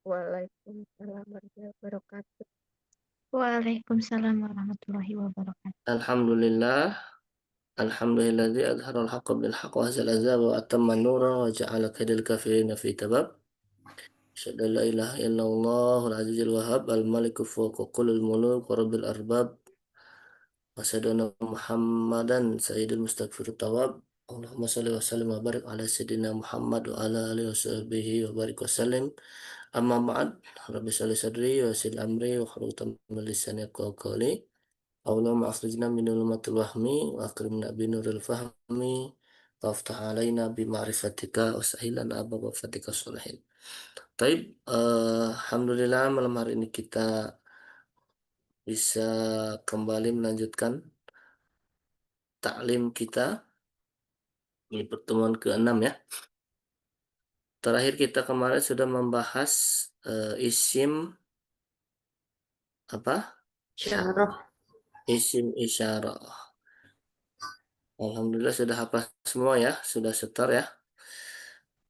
Waalaikumsalam warahmatullahi wabarakatuh. Waalaikumsalam warahmatullahi wabarakatuh. Alhamdulillah, alhamdulilladzi adharal haqqa bil haqq wa hazal azaba wa atamma nura wa ja'ala kaidal kafirina fi tabab. Asyhadu an la ilaha illallah al-azizul wahhab al-maliku fawqa kullil muluk wa rabbil arbab. Wa asyhadu anna Muhammadan sayyidul mustaghfirut tawab. Allahumma shalli wa sallim wa barik ala sayyidina Muhammad wa ala alihi wa sahbihi wa barik wa sallim. Amma ba'd. Rabbi shalli sadri wa yassir amri wa hlul 'uqdatam min lisani yafqahu qawli. Allahumma akhrijna min dhulumatil wahmi wa akrimna bi nuril fahmi waftah alaina bi ma'rifatika wa sahhil lana abwaaba fadlika sholihin. Taib, alhamdulillah malam hari ini kita bisa kembali melanjutkan taklim kita di pertemuan ke-6 ya. Terakhir kita kemarin sudah membahas isim apa? Syarah. Isim isyarah. Alhamdulillah sudah hafal semua ya, sudah setor ya.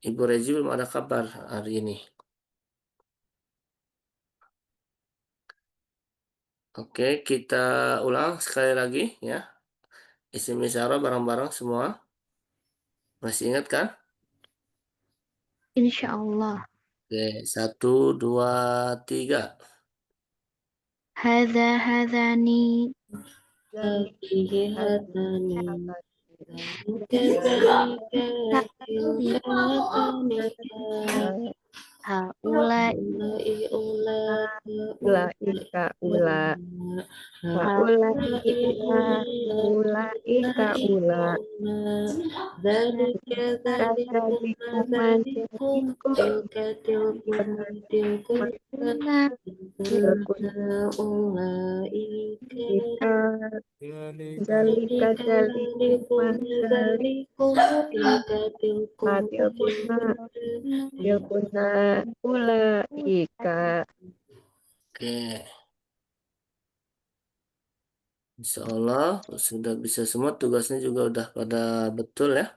Ibu Rezi belum ada kabar hari ini. Oke, kita ulang sekali lagi ya. Isim isyarah bareng-bareng semua. Masih ingat kan? Insya Allah. Oke, 1, 2, 3. Hadza hadani. Jadi Hadza hadani tilka haula ulaika ula haulai ulaika ula kadzalikum ika zalika zalikum tilkunna ulaika. Oke, insya Allah sudah bisa semua, tugasnya juga udah pada betul ya.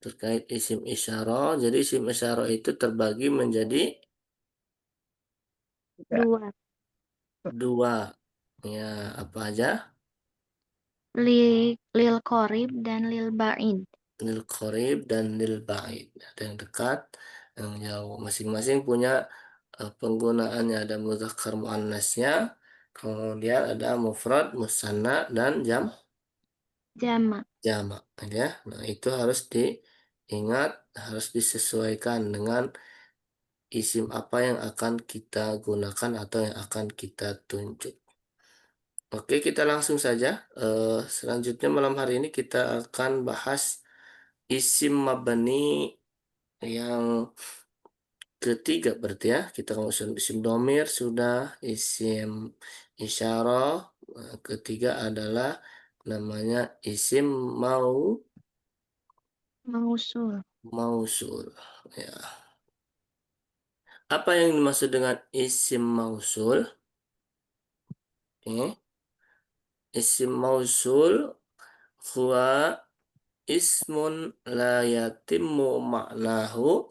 Terkait isim isyarah. Jadi isim isyarah itu terbagi menjadi dua. dua. Ya, apa aja? Lil qorib dan lil ba'id. Lil qarib dan lil ba'id. Ada yang dekat, yang jauh. Masing-masing punya penggunaannya. Ada mudzakkar muannasnya, kemudian ada mufrad, musanna dan Jamak. jamak ya. Nah, itu harus diingat, harus disesuaikan dengan isim apa yang akan kita gunakan atau yang akan kita tunjuk. Oke, kita langsung saja. Selanjutnya malam hari ini kita akan bahas isim mabani yang ketiga berarti ya. Kita ngomongin isim domir sudah, isim isyarah. Ketiga adalah namanya isim Mausul. mausul. Ya. Apa yang dimaksud dengan isim mausul? Oke. Isim mausul huwa ismun la yatimmu ma'nahu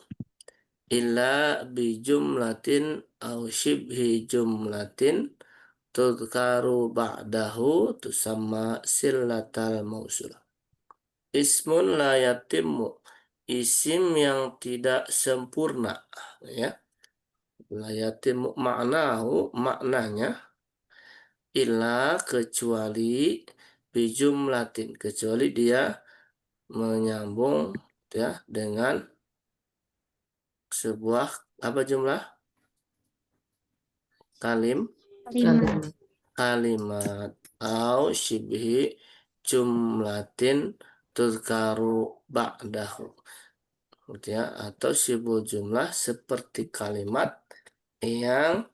illa bi jumlatin aw shibhi jumlatin tudkaru ba'dahu tusamma sillatal mausul. Ismun la yatimmu, isim yang tidak sempurna ya. La yatimmu ma'nahu, maknanya illa kecuali bijumlatin, kecuali dia menyambung ya dengan sebuah apa jumlah Lima. kalimat au shibhi jumlatin tuzkaru ba'dahu gitu ya, atau sibul jumlah seperti kalimat yang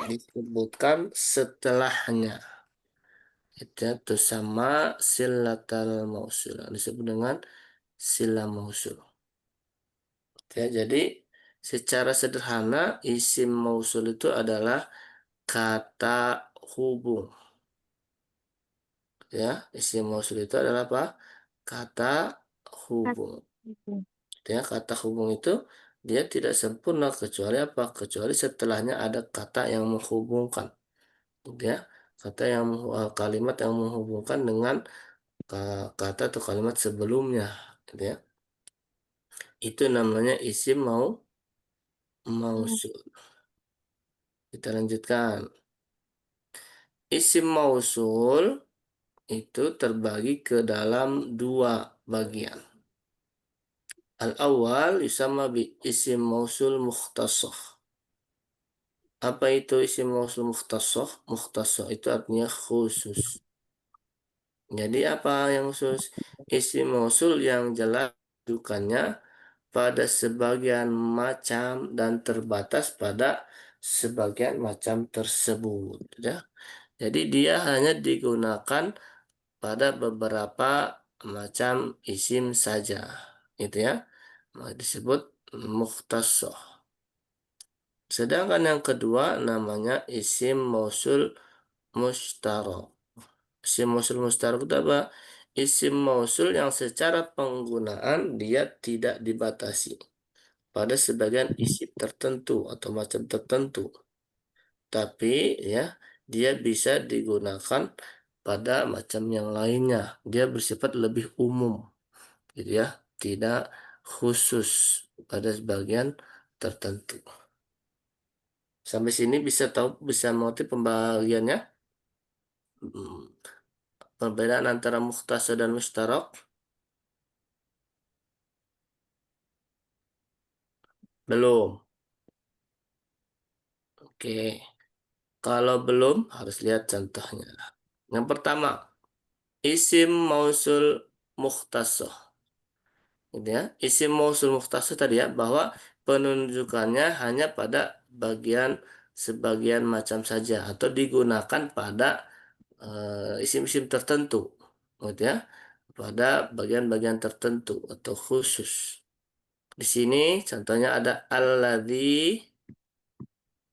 disebutkan setelahnya. Itu sama silatal mausul, disebut dengan sila mausul. Ya, jadi secara sederhana isim mausul itu adalah kata hubung. Ya, isim mausul itu adalah apa? Kata hubung. Ya, kata hubung itu dia tidak sempurna kecuali apa? Kecuali setelahnya ada kata yang menghubungkan, gitu ya. Kalimat yang menghubungkan dengan kata atau kalimat sebelumnya, gitu ya. Itu namanya isim mausul. Kita lanjutkan. Isim mausul itu terbagi ke dalam dua bagian. Al-awwal yusama bi isim mausul mukhtasah. Apa itu isim mausul mukhtasah? Mukhtasah itu artinya khusus. Jadi apa yang khusus? Isim mausul yang jelas rujukannya pada sebagian macam dan terbatas pada sebagian macam tersebut. Ya. Jadi dia hanya digunakan pada beberapa macam isim saja. Gitu ya. Disebut mukhtasah. Sedangkan yang kedua namanya isim mausul mustarak. Isim mausul mustarak itu apa? Isim mausul yang secara penggunaan dia tidak dibatasi pada sebagian isim tertentu atau macam tertentu. Tapi ya, dia bisa digunakan pada macam yang lainnya. Dia bersifat lebih umum, gitu ya. Tidak khusus pada sebagian tertentu. Sampai sini bisa mengerti pembagiannya. Hmm, Perbedaan antara mukhtasar dan mustarak. Belum. Oke. Kalau belum, harus lihat contohnya. Yang pertama, isim mausul mukhtasar. Gitu ya. Isim mausul mukhtasar tadi ya, bahwa penunjukannya hanya pada sebagian macam saja atau digunakan pada isim-isim tertentu. Gitu ya. Pada bagian-bagian tertentu atau khusus. Di sini contohnya ada alladzi,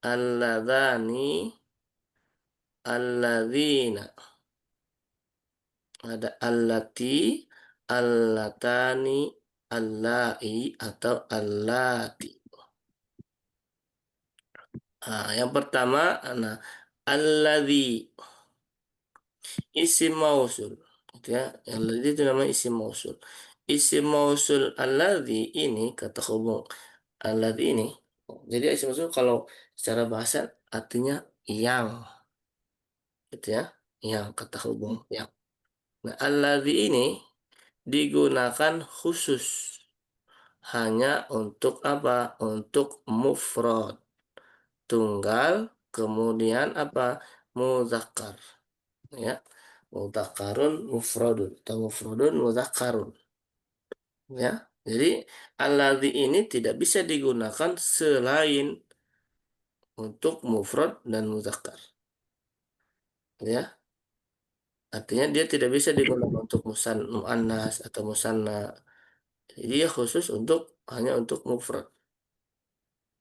alladzani, alladzina. Ada allati, allatani, allai, atau allati. Nah, yang pertama, nah, alladzi, isim mausul. Gitu ya. Alladzi itu namanya isim mausul. Isim mausul alladzi ini, kata hubung alladzi ini. Jadi isim mausul kalau secara bahasa artinya yang. Gitu ya. Yang, kata hubung yang. Nah, alladzi ini digunakan khusus hanya untuk apa? Untuk mufrad, tunggal, kemudian apa? Muzakkar, ya. Mudzakarun mufradun atau mufradun mudzakarun, ya. Jadi alladzi ini tidak bisa digunakan selain untuk mufrad dan muzakkar, ya. Artinya dia tidak bisa digunakan untuk muannas atau musanna. Jadi dia khusus hanya untuk mufrad,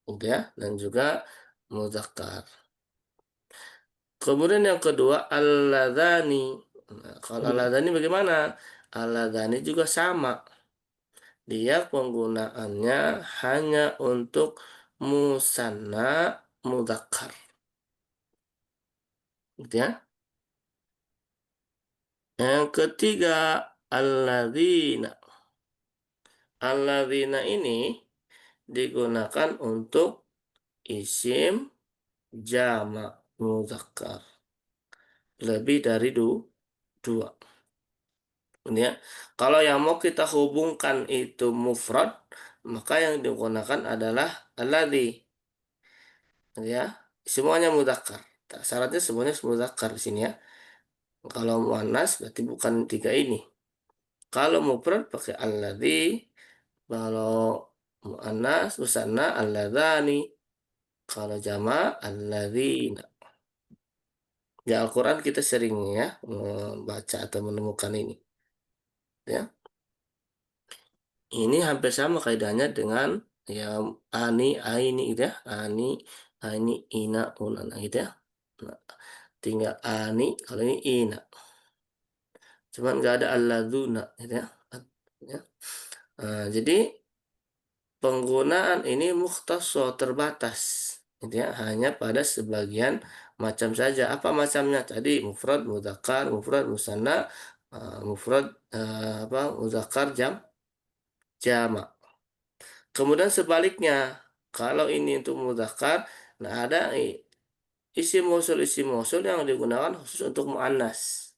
gitu ya, dan juga muzakkar. Kemudian yang kedua alladzani. Nah, kalau alladzani bagaimana? Alladzani juga sama. Dia penggunaannya hanya untuk musanna mudzakkar. Gitu ya. Yang ketiga alladzina. Alladzina ini digunakan untuk isim jamak mudzakkar. Lebih dari dua. Ya. Kalau yang mau kita hubungkan itu mufrad, maka yang digunakan adalah alladzi. Ya. Semuanya mudzakkar. Syaratnya semuanya mudzakkar di sini ya. Kalau muannas berarti bukan tiga ini. Kalau mufrad pakai alladzi, kalau muannas musanna alladzani, kalau jama' alladzina. Di Al-Quran kita sering ya membaca atau menemukan ini. Ya. Ini hampir sama kaidahnya dengan ya ani, aini gitu ya. Aini, ina, unana gitu ya. Nah, tinggal ani, kalau ini ina. Cuman nggak ada alladzuna gitu ya. Ya. Jadi penggunaan ini mukhtasar terbatas, gitu ya, hanya pada sebagian macam saja. Apa macamnya? Tadi mufrad, mudzakkar, mufrad, musanna, mufrad, mudzakkar, jamak. Kemudian sebaliknya, kalau ini untuk mudzakkar, nah ada isim mausul yang digunakan khusus untuk muannas.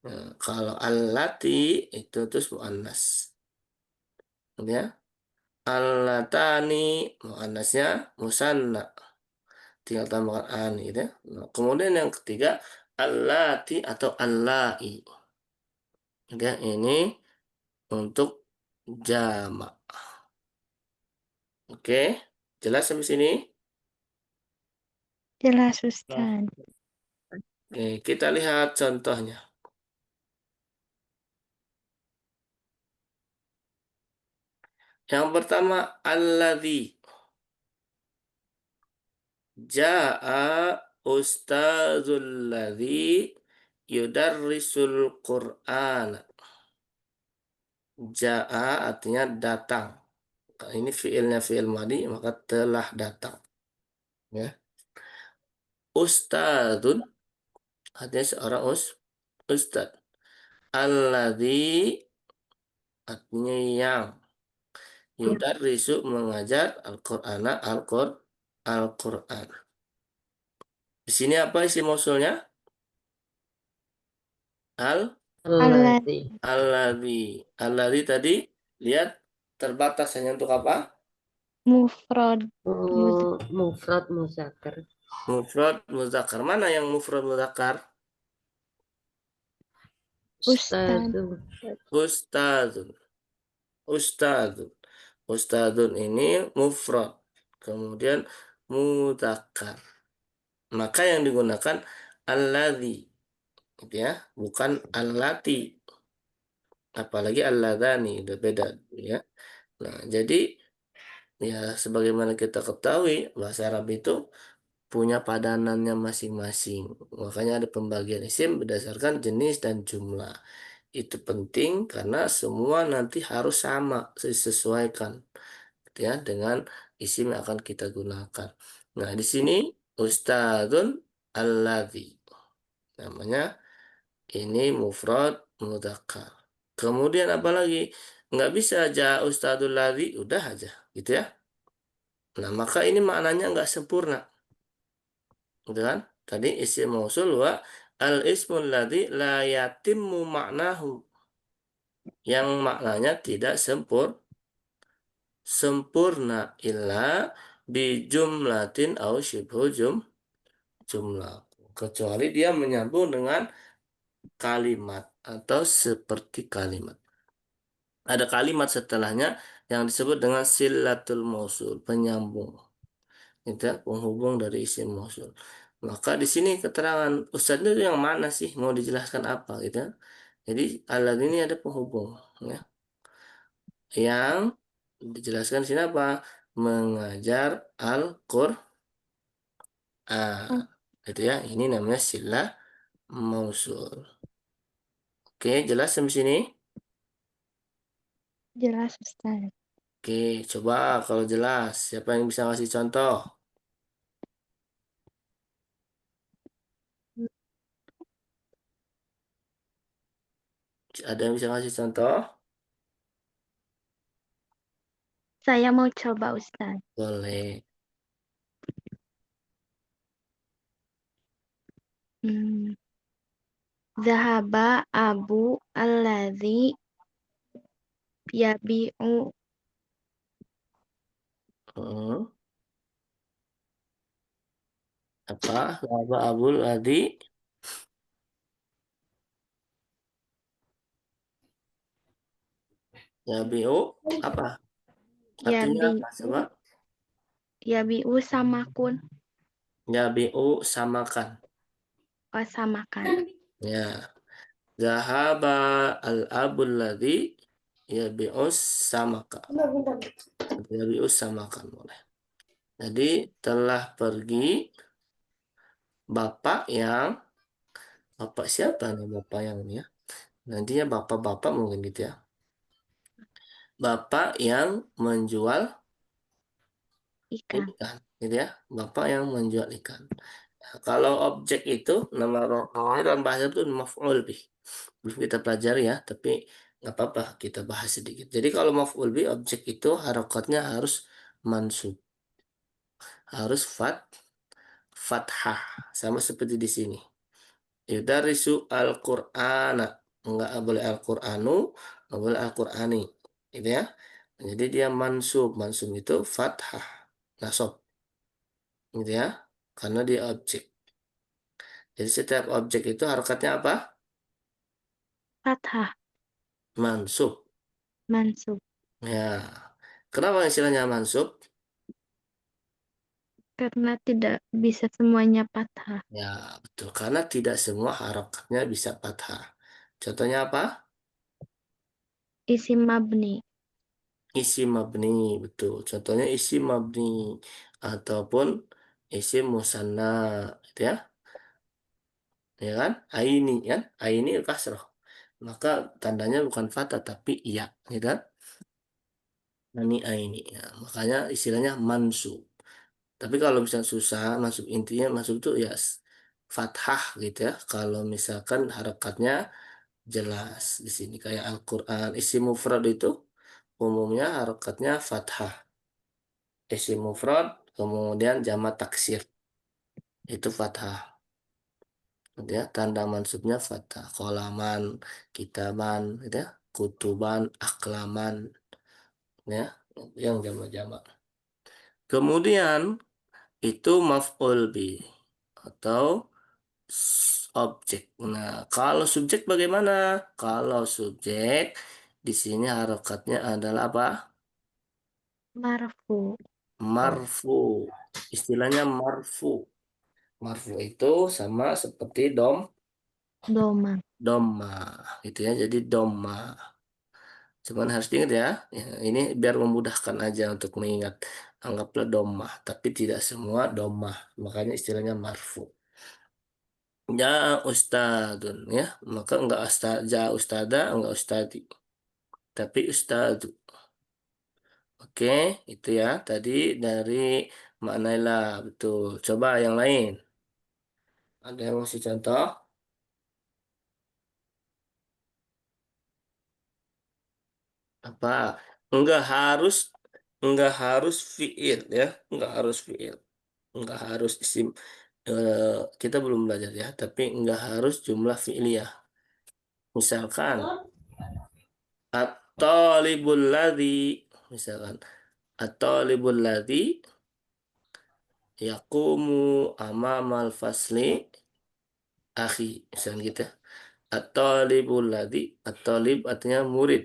Nah, kalau allati itu terus muannas. Ya. Allatani muannasnya musanna. Tinggal tambahkan an gitu ya. Nah, kemudian yang ketiga allati atau allai. Ya, ini untuk jamak. Oke, jelas sampai sini? Jelas, Ustaz. Oke, kita lihat contohnya. Yang pertama alladzi. Ja'a ustadzul ladzi yudarrisul Qur'an. Ja'a artinya datang. Nah, ini fiilnya fiil madi, maka telah datang. Ya. Ustadzun artinya seorang ustad. Alladzi artinya yang. Yudarrisu mengajar Al-Qur'ana Al-Qur'an. Di sini apa isi mausulnya? Allah Alladzi. Alladzi tadi lihat terbatas hanya untuk apa? mufrad Mufrad muzakkar. Mufrad muzakkar. Mana yang mufrad muzakkar? Ustaz. Ustadzun. Ustadzun. Ustadzun. Ustadzun ini mufrad. Kemudian mudzakkar. Maka yang digunakan alladzi, gitu ya, bukan allati. Apalagi alladzani, udah beda, ya. Nah, jadi ya sebagaimana kita ketahui bahasa Arab itu punya padanannya masing-masing. Makanya ada pembagian isim berdasarkan jenis dan jumlah. Itu penting karena semua nanti harus sama, disesuaikan gitu ya dengan isim yang akan kita gunakan. Nah, di sini ustadzun alladzi. Namanya ini mufrad mudzakkar. Kemudian apa lagi? Nggak bisa aja ustadzul ladzi, udah aja gitu ya. Nah, maka ini maknanya nggak sempurna. Gitu kan? Tadi isim mausul wa al-ismul ladzi la yatimmu maknahu. Yang maknanya tidak sempurna illa bi jumlatin au syibhu jumlah. Kecuali dia menyambung dengan kalimat atau seperti kalimat. Ada kalimat setelahnya yang disebut dengan silatul mausul, penyambung. Itu ya, penghubung dari isim mausul. Maka di sini keterangan Ustadz itu yang mana sih? Mau dijelaskan apa gitu ya. Jadi alat ini ada penghubung ya. Yang dijelaskan di sini apa? Mengajar Al-Qur'an. Itu ya, ini namanya sila mausul. Oke, jelas sampai sini? Jelas, Ustaz. Oke, coba kalau jelas, siapa yang bisa ngasih contoh? Ada yang bisa ngasih contoh? Saya mau coba, Ustaz. Boleh. Zahaba abu alladzi yabi'u Hmm. Apa? Laba abul adi. Ya, BO. Apa? Artinya yabi apa? Coba. yabi'u samakun. Ya, BO samakan. Oh, samakan. Ya. Zahaba al-abul ladhi ya BO samaka. Ya, BO samakan boleh. Jadi telah pergi bapak yang bapak siapa nih bapak yang ini ya? Nantinya bapak-bapak mungkin gitu ya. Bapak yang menjual ikan. ikan, gitu ya. Bapak yang menjual ikan. Nah, kalau objek itu namanya dalam bahasa itu maf'ul bih. Belum kita pelajari ya, tapi nggak apa-apa kita bahas sedikit. Jadi kalau maf'ul bih objek itu harokatnya harus mansub, harus fathah sama seperti di sini. Yudarisu al-Qur'ana. Enggak boleh Al-Qur'anu, enggak boleh Al-Qur'ani. Gitu ya. Jadi dia mansub. Mansub itu fathah. Nasab. Gitu ya. Karena dia objek. Jadi setiap objek itu harokatnya apa? Fathah, Mansub. mansub. Ya. Kenapa istilahnya mansub? Karena tidak bisa semuanya fathah. Ya, betul. Karena tidak semua harokatnya bisa fathah. Contohnya apa? Isim mabni. Isi mabni, betul. Contohnya isi mabni ataupun isim musanna, gitu ya. Ya kan? Aini kan? Aini kasroh. Maka tandanya bukan fathah tapi iya, gitu kan? Ini aini. Ya, makanya istilahnya mansub. Tapi kalau misalnya susah, masuk intinya masuk itu ya fathah gitu ya. Kalau misalkan harakatnya jelas di sini kayak Al-Qur'an, isim mufrad itu umumnya harakatnya fathah. Isim mufrad kemudian jamak taksir itu fathah. Gitu ya, tanda mansubnya fathah. Kolaman, kitaban, gitu ya, kutuban, aklaman, ya, yang jamak-jamak. Kemudian itu maf'ul bi atau objek. Nah, kalau subjek bagaimana? Kalau subjek di sini harokatnya adalah apa? Marfu. Marfu. Istilahnya marfu. Marfu itu sama seperti Doma. doma, gitu ya. Jadi doma. Cuman harus diingat ya, ya, ini biar memudahkan aja untuk mengingat. Anggaplah domah, tapi tidak semua domah. Makanya istilahnya marfu. Ya ustadun ya, maka enggak ja ustada, enggak ustadi, tapi ustadu. Oke, itu ya tadi dari maknailah betul. Coba yang lain. Ada yang masih contoh? Apa? Enggak harus fiil ya, enggak harus fiil. Enggak harus isim eh, kita belum belajar ya, tapi enggak harus jumlah fi'liyah. Misalkan at-talibul ladzi misalkan at-talibul ladzi yaqumu amamal fasli akhi misalkan gitu ya. At-talibul ladzi at-talib artinya murid.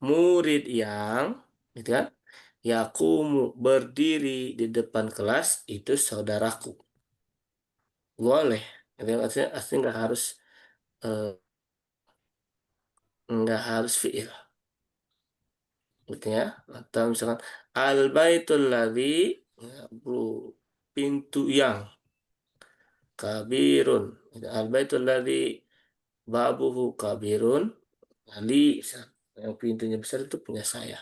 Murid yang gitu kan yaqumu berdiri di depan kelas itu saudaraku. Boleh. Jadi artinya asli eh, nggak harus fiil gitu ya. Atau misalkan al baitul ladzi ya, bu pintu yang kabirun. Al baitul ladzi babuhu kabirun ali misal. Yang pintunya besar itu punya saya.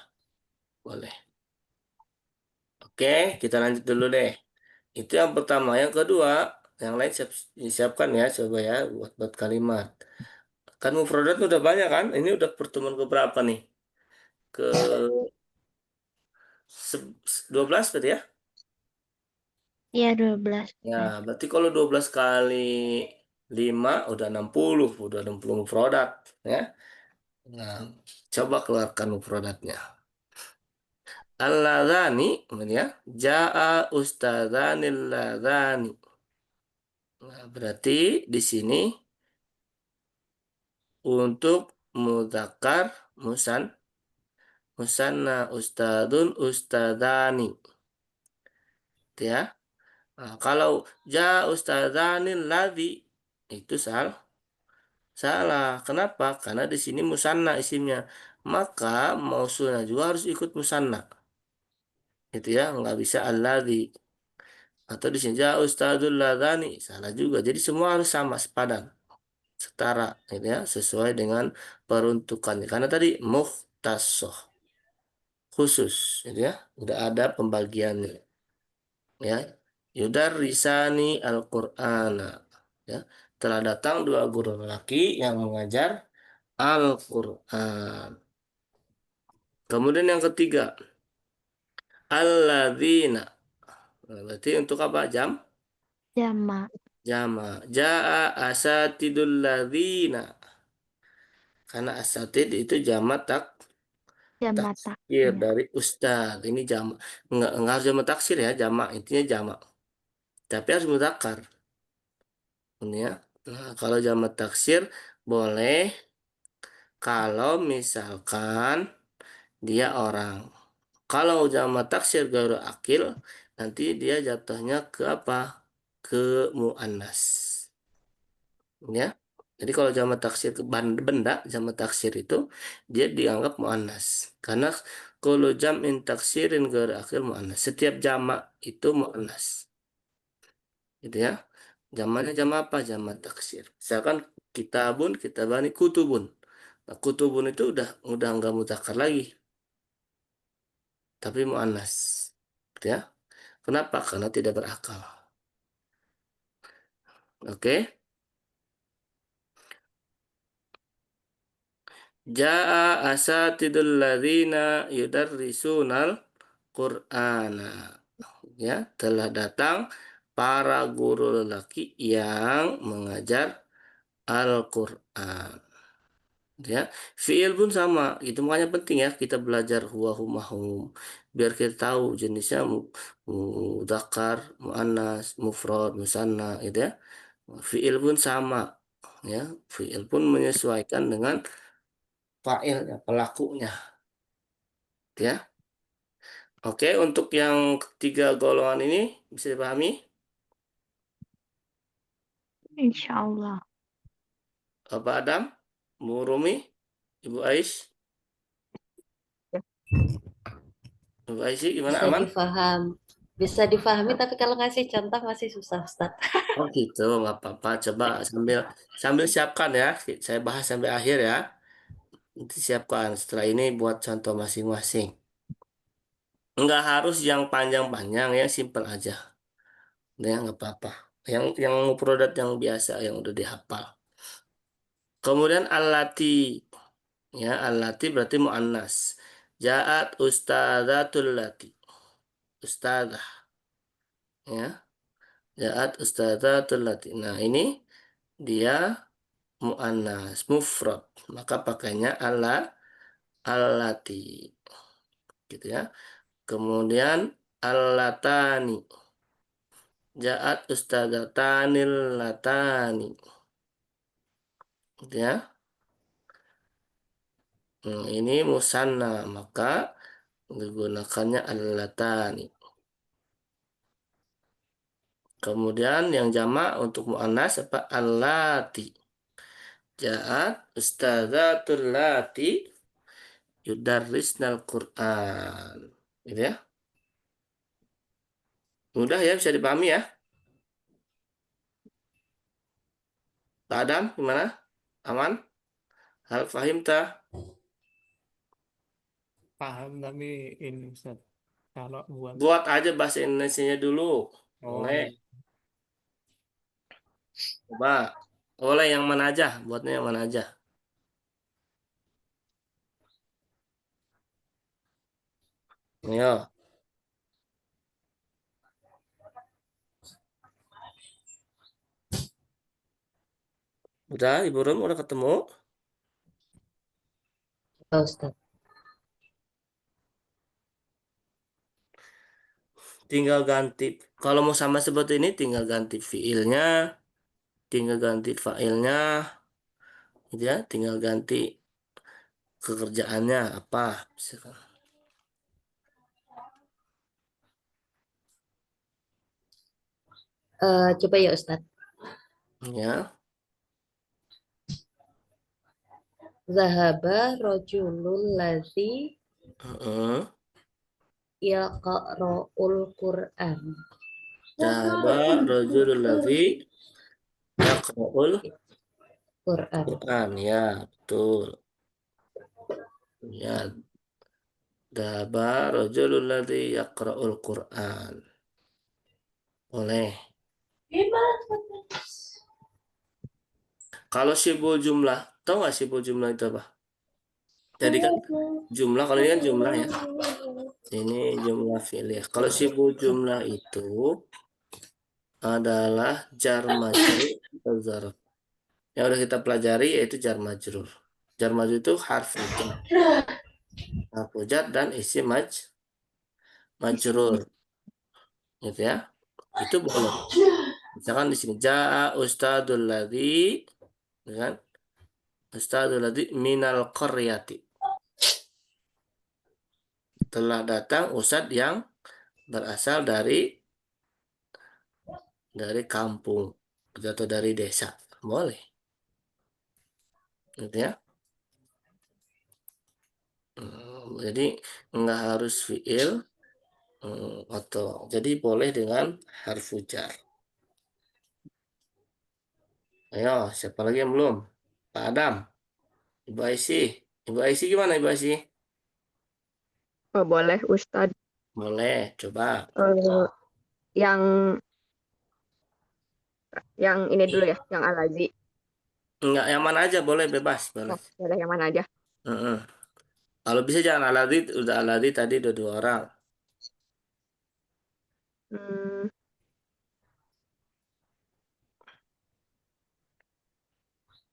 Boleh. Oke, kita lanjut dulu deh. Itu yang pertama. Yang kedua, yang lain siapkan ya, coba ya buat kalimat. Kan mufradat udah banyak kan? Ini udah pertemuan ke berapa nih? Ke 12 berarti ya? Iya, 12. Ya, berarti kalau 12 kali 5 udah 60, udah 60 mufradat ya. Nah, coba keluarkan mufradatnya. Al-ladzani, ya. Ja'a ustadzanil ladzani. Nah, berarti di sini untuk mudzakkar musanna ustadzun ustadzani, gitu ya. Nah, kalau ja ustadzanil ladzi itu salah. Kenapa? Karena di sini musanna isimnya. Maka mausulnya juga harus ikut musanna. Itu ya, nggak bisa alladzi. Atau di sini ja ustadzul ladzani salah juga. Jadi semua harus sama sepadan, setara, gitu ya, sesuai dengan peruntukannya. Karena tadi mukhtasah khusus, gitu ya. Udah ada pembagiannya. Ya, yudarrisani al-Qur'ana. Ya, telah datang dua guru lelaki yang mengajar Al-Quran. Kemudian yang ketiga, alladzina. Nah, berarti untuk apa? Jama. Jama. Ja'a asatidul ladzina. Karena asatid itu jama Jama taksir taknya. dari ustaz. Ini jama. Enggak harus jama taksir ya, jama. Intinya jama. Tapi harus mudzakkar. Ini ya. Nah, kalau jama taksir boleh kalau misalkan dia orang. Kalau jama taksir garu akil, nanti dia jatuhnya ke apa? Ke muannas. Ya. Jadi kalau jama taksir ke benda, jama taksir itu dia dianggap muannas. Karena kalau jam'in taksirin garu akil muannas. Setiap jama itu muannas. Gitu ya. Jamannya jama apa? Jama taksir. Misalkan kitabun, kitabani, kutubun. Nah, kutubun itu udah nggak mutakar lagi, tapi muannas. Gitu ya. Kenapa? Karena tidak berakal. Oke. Ja'a asatidul ladzina yudarrisunal Qur'ana. Ya, telah datang para guru lelaki yang mengajar Al-Qur'an. Ya, fiil pun sama. Itu makanya penting ya kita belajar huwa humahum biar kita tahu jenisnya mudzakkar, muannas, mufrad, musanna gitu ya. Fiil pun sama ya. Fiil pun menyesuaikan dengan fa'ilnya, pelakunya ya. Oke, untuk yang ketiga golongan ini bisa dipahami? Insya Allah. Bapak Adam, Bu Rumi, Ibu Ais, Ibu Aisy gimana? Bisa Aman? difaham. Bisa difahami, tapi kalau ngasih contoh masih susah, Ustaz. Oh gitu, nggak apa-apa. Coba sambil sambil siapkan ya. Saya bahas sampai akhir ya. Nanti siapkan. Setelah ini buat contoh masing-masing. Nggak harus yang panjang-panjang, yang simpel aja. Ya, nggak apa-apa. Yang produk yang biasa, yang udah dihafal. Kemudian alati. Ya, alati berarti mu'annas. Ja'at ustadzatul lati. Ustadzah. Ya, ja'at ustadzatul lati. Nah, ini dia mu'annas, mufrad. Maka pakainya allati. Gitu ya. Kemudian allatani. Ja'at ustadzatanil latani. Gitu ya. Ini musanna, maka digunakannya allatani. Kemudian yang jamak untuk mu'annas apa? Allati. Ja'at ustadzatul lati yudarrisnal Qur'an. Gitu ya. Mudah ya, bisa dipahami ya. Pak Adam, gimana? Aman? Hal fahim tak? Paham tapi ini Ustaz, kalau buat Buat aja bahasa Indonesianya dulu. oh Boleh. iya. Coba. Boleh yang mana aja? Buatnya yang mana aja? Ayo. Udah, Ibu Rum udah ketemu? Oh, Ustaz. Tinggal ganti. Kalau mau sama seperti ini, tinggal ganti fiilnya, tinggal ganti failnya, gitu ya. Tinggal ganti pekerjaannya apa. Misalkan. Coba ya, Ustaz. Ya. Zahaba rojulul ladzi Heeh. yaqra'ul Qur'an. Coba rajulul ladzi yaqra'ul Qur'an. Quran. Ya, betul. Ya, daba rajulul ladzi yaqra'ul Quran. Boleh. Kalau sibul jumlah, tahu nggak sibul jumlah itu apa? Jadi kan jumlah, kalau ini kan jumlah ya. Ini jumlah fi'liyah. Kalau sibul jumlah itu adalah jar majrur atau zarf. Yang udah kita pelajari yaitu jar majrur. Jar majrur itu harfu jar dan isi majrur, gitu ya. Itu boleh. Misalkan di sini jaa ustadzul ladzi, ya kan? Ustadzul ladzi minal qaryati. Telah datang ustadz yang berasal dari kampung atau dari desa. Boleh. Gitu ya. Jadi nggak harus fiil atau jadi boleh dengan harfu jar. Ayo, siapa lagi yang belum? Pak Adam, Ibu Aisyah. Ibu Aisyah gimana Ibu Aisyah? Oh, boleh Ustadz. Boleh, coba. Eh, yang ini dulu ya, yang Al-Lazi. Enggak, yang mana aja boleh, bebas, boleh. Oh, boleh yang mana aja. Heeh. Kalau bisa jangan Aladi, udah Aladi tadi udah 2 orang. Hmm,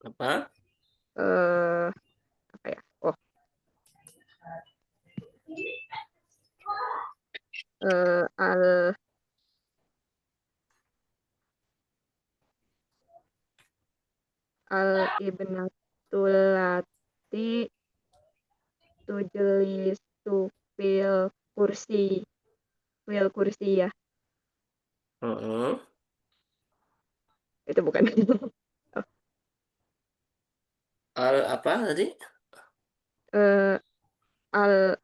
Apa? eh, apa ya? Oh, al al ibnatul lati tujlisu fil kursi ya. Heeh. Itu bukan. Oh, Al apa tadi? eh, al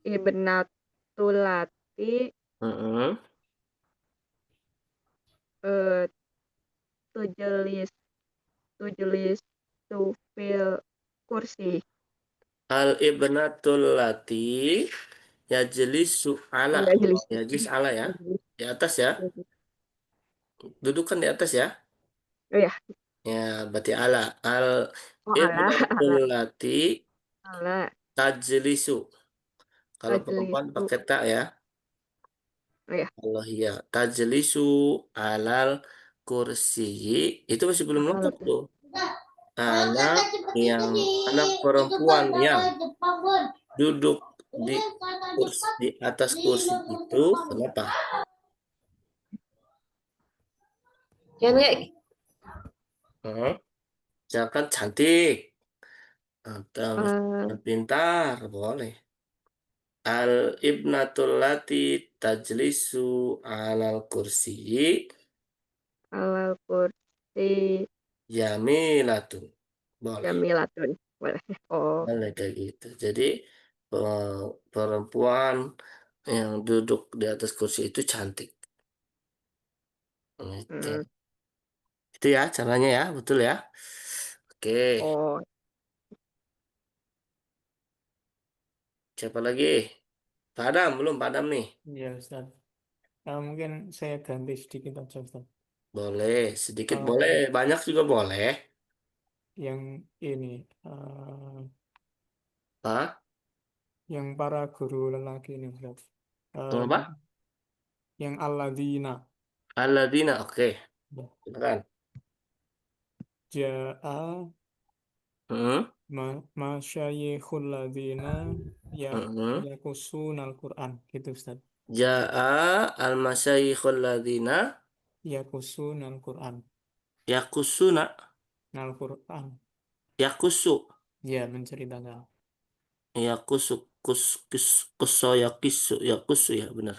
ibnatul lati Heeh. eh, tujlis fil kursi. Al ibnatul lati yajlisu ala. Oh ya, jelis. Yajlis ala ya. Di atas ya. Duduk kan di atas ya. Oh ya, Ya, berarti ala. Al oh ibnatul lati ala tajlisu. Kalau perempuan tajlisu. pakai tak ya. Oh ya, Allah ya. Tajlisu alal kursi. Itu masih belum ala lengkap tuh. Anak anak perempuan yang duduk di di atas kursi itu kenapa? Jangan kayak Hmm? Misalkan cantik atau eh, pintar boleh. Al ibnatul lati tajlisu alal kursi alal kursi jamilatun. Boleh. jamilatun. Boleh. Oh, Boleh kayak gitu. Jadi perempuan yang duduk di atas kursi itu cantik. Gitu. mm, Itu ya caranya ya, betul ya. Oke, oh, siapa lagi? Padam belum Padam nih. Ya Ustaz. Mungkin saya ganti sedikit aja Ustaz. Boleh, sedikit boleh, Eh, banyak juga boleh. yang ini, Hah? yang para guru lelaki ini Ustaz. Eh, Apa? yang alladzina. Alladzina, oke. Ya. Silakan. Ja'a Hmm? masyayikhul ladzina Hmm. yakusun al-Quran. Gitu Ustaz. Ja'a al-masyayikhul ladzina Yakusun al-Quran. yakusuna Al-Quran. yakusu Ya, menceritakan. yakusu kuso yakisu yakusu ya benar.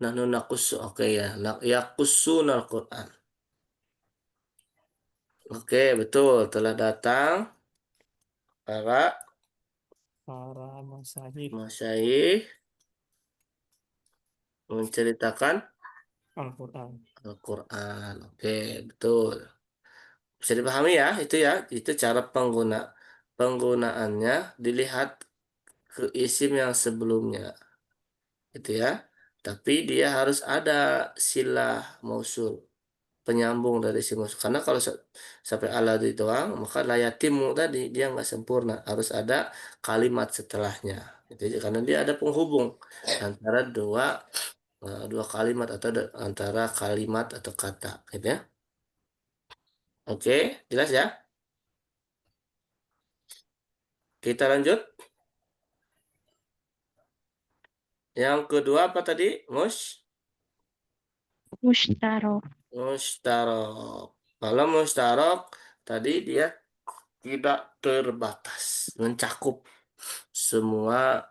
Nahnu nakusu, oke ya. Yakusun al-Quran. Oke, betul. Telah datang para Para masyayikh masyayikh menceritakan Al-Quran. Al-Quran. Oke, betul. Bisa dipahami ya, itu ya. Itu cara penggunaannya dilihat ke isim yang sebelumnya. Gitu ya. Tapi dia harus ada silah mausul, penyambung dari si mausul. Karena kalau sampai alladzi doang, maka layatimu tadi dia nggak sempurna. Harus ada kalimat setelahnya. Gitu aja. Karena dia ada penghubung antara dua kalimat atau antara kalimat atau kata, gitu ya. Oke, jelas ya? Kita lanjut. Yang kedua apa tadi? Mustarok. Mustarok. Kalau mustarok tadi dia tidak terbatas, mencakup semua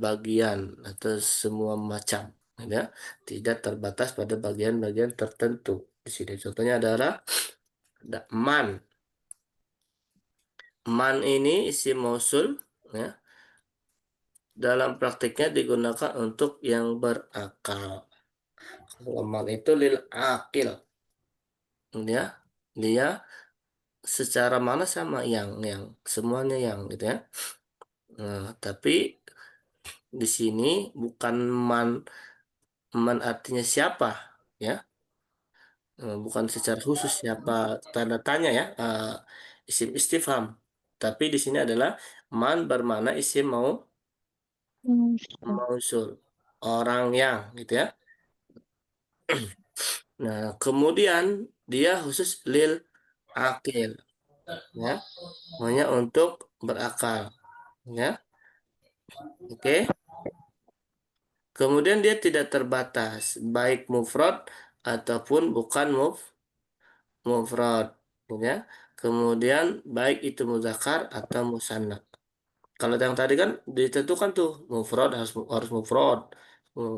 bagian atau semua macam, ya. Tidak terbatas pada bagian-bagian tertentu. Di sini contohnya adalah ada man. Man ini isim mausul, ya. Dalam praktiknya digunakan untuk yang berakal. Kalau man itu lil akil, ya. Dia secara mana sama yang semuanya yang, gitu ya. Nah, tapi di sini bukan man artinya siapa, ya. Bukan secara khusus siapa tanda tanya, ya, isim istifham. Tapi di sini adalah man bermakna isim mausul, orang yang, gitu ya. Nah, kemudian dia khusus lil akil, ya, hanya untuk berakal, ya. Oke. Kemudian dia tidak terbatas, baik mufrad ataupun bukan mufrad, ya. Kemudian baik itu muzakkar atau musanna. Kalau yang tadi kan ditentukan tuh mufrad harus mufrad,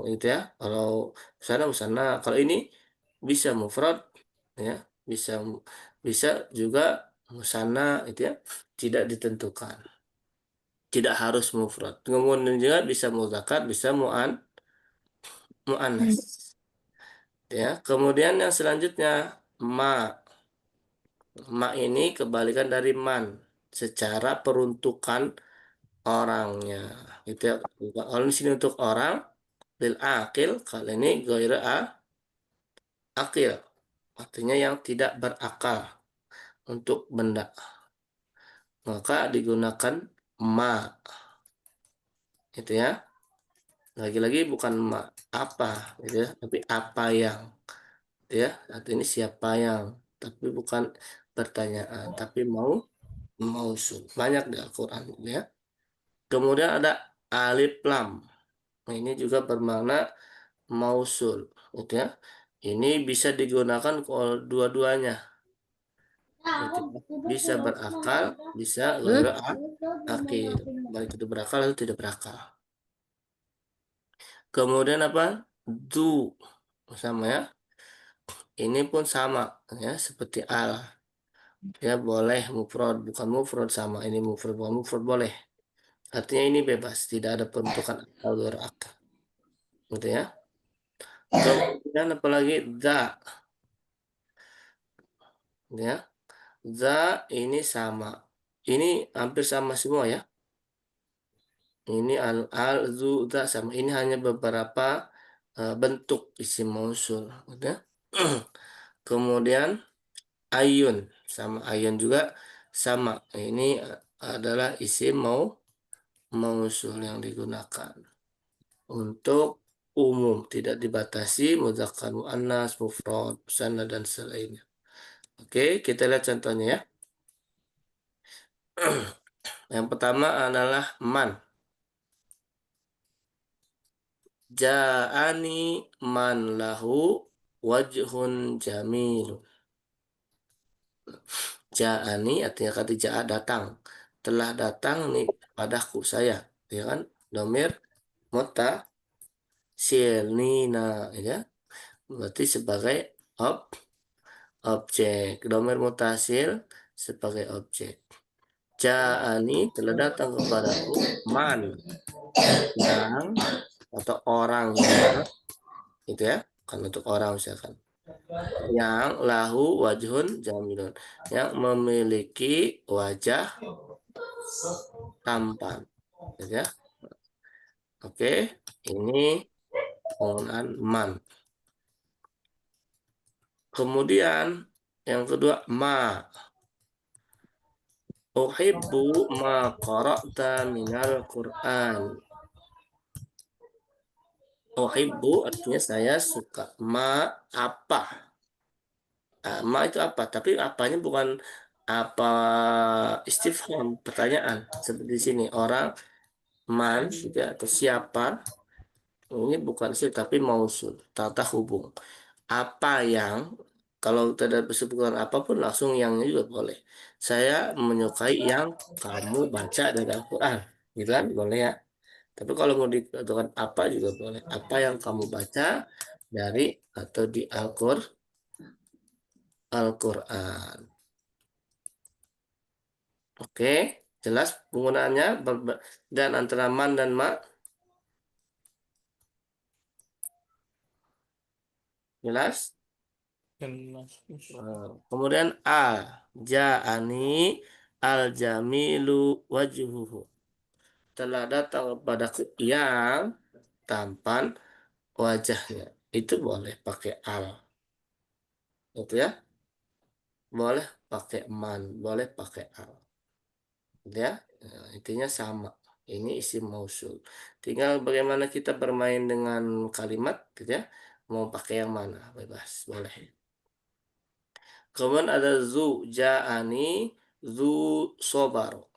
itu ya. Kalau musanna. Kalau ini bisa mufrad, ya, bisa bisa juga musanna, itu ya. Tidak ditentukan. Tidak harus mufrad. Kemudian juga bisa muzakkar, bisa muannas. Ya, kemudian yang selanjutnya ma ini kebalikan dari man secara peruntukan orangnya. Itu ya. Kalau di sini untuk orang lil akil, kali ini ghairu akil. Artinya yang tidak berakal untuk benda. Maka digunakan ma. Itu ya. Lagi-lagi bukan ma apa, gitu ya, tapi apa yang. Ya, artinya siapa yang, tapi bukan pertanyaan, tapi mausul. Banyak di Al-Quran, ya. Kemudian ada alif lam. Nah, ini juga bermakna mausul, gitu ya. Ini bisa digunakan kalau dua-duanya, gitu ya. Bisa berakal, bisa ghairu akil, baik itu berakal atau tidak berakal. Kemudian apa? Du, sama ya. Ini pun sama, ya, seperti al. Ya boleh mufrad, bukan mufrad, sama ini mufrad, bukan mufrad, boleh. Artinya ini bebas, tidak ada penentukan akal berakal, gitu ya. Kemudian apalagi ya, ini sama, ini hampir sama semua, ya. Ini sama, ini hanya beberapa bentuk isim mausul, gitu ya. Kemudian ayun, sama ayun juga sama, ini adalah isim mausul yang digunakan untuk umum, tidak dibatasi mudzakkar muannas, mufrad, musanna dan selainnya. Oke, kita lihat contohnya, ya. Yang pertama adalah man. Ja'ani man lahu wajhun jamil. Ja'ani artinya kata ja'a datang. Telah datang nih padaku saya, ya kan? Domir mutasilnina, ya. Berarti sebagai objek. Domir mutasil sebagai objek. Ja'ani telah datang kepadaku man yang atau orang yang, itu ya, kan untuk orang misalkan, yang lahu wajhun jamilun, yang memiliki wajah tampan, gitu ya. Oke, ini penggunaan man. Kemudian yang kedua ma. Uhibbu ma qara'ta minal Qur'an. Uhibbu artinya saya suka. Ma apa? Ma itu apa? Tapi apanya bukan apa istifham, pertanyaan. Seperti di sini orang man gitu ya, atau siapa. Ini bukan sih tapi mausul, tata hubung. Apa yang kalau tidak disebutkan apapun langsung yangnya juga boleh. Saya menyukai yang kamu baca dari Al-Quran, gitu kan? Boleh ya. Tapi kalau mau dikatakan apa juga boleh. Apa yang kamu baca dari atau di Al-Quran. Oke, jelas penggunaannya dan antara man dan ma. Jelas? Jelas. Kemudian ja'ani al-jamilu wajhuhu. Telah datang kepadaku yang tampan wajahnya. Itu boleh pakai al. Itu ya. Boleh pakai man, boleh pakai al. Gitu ya. Nah, intinya sama. Ini isim mausul. Tinggal bagaimana kita bermain dengan kalimat, gitu ya. Mau pakai yang mana, bebas, boleh. Kemudian ada ja'ani zu sobaro.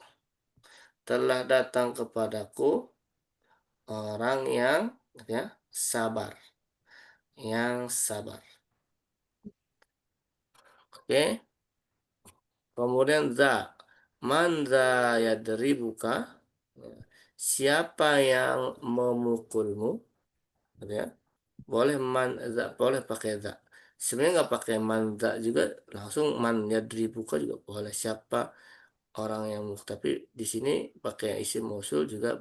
Telah datang kepadaku orang yang ya, sabar. Yang sabar. Oke. Kemudian man za yadribuka. Siapa yang memukulmu? Gitu ya. Boleh man za, boleh pakai za. Sebenarnya nggak pakai man za juga, langsung man yadribuka juga boleh. Siapa orang yang tapi di sini pakai isim mausul juga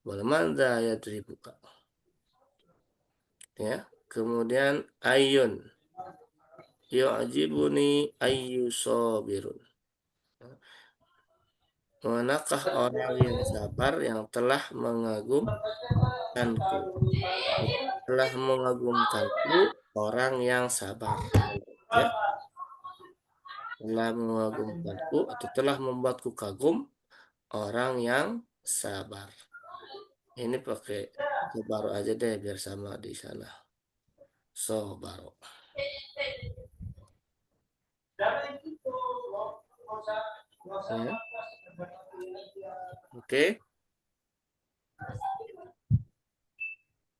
boleh man za yadribuka. Ya. Kemudian ayun yu'jibuni ayyu sabirun. Manakah orang yang sabar yang telah mengagumkanku? Telah mengagumkanku orang yang sabar. Ya, telah mengagumkanku atau telah membuatku kagum orang yang sabar. Ini pakai baru aja deh biar sama di sana. Baru. Ya. Oke.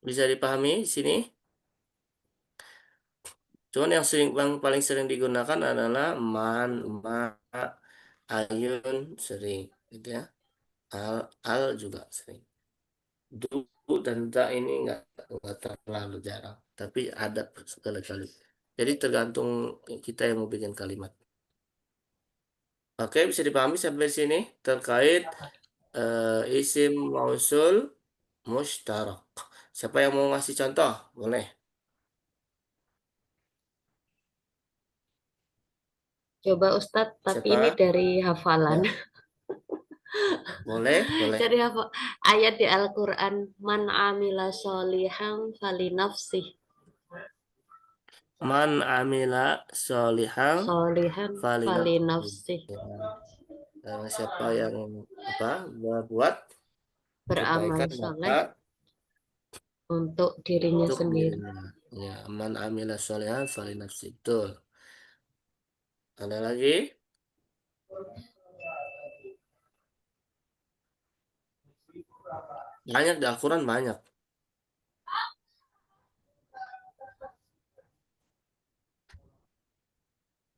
Bisa dipahami di sini? Cuman yang paling sering digunakan adalah man, ma, ayun sering, gitu ya. Al juga sering. Du dan da ini nggak terlalu jarang, tapi ada sekali-kali. Jadi tergantung kita yang mau bikin kalimat. Oke, bisa dipahami sampai sini terkait isim mausul mustarak. Siapa yang mau ngasih contoh? Boleh. Coba Ustadz, tapi Siapa? ini dari hafalan. Ya, boleh. Dari ayat di Al-Quran, man amila sholihan fali nafsih. Man amila solihan Sholihan fali nafsih. Siapa yang berbuat Beramal kebaikan soleh maka untuk dirinya untuk sendiri. dirinya. Ya, man amila solihan falinafsi. Betul. Ada lagi? Banyak di Al-Quran banyak.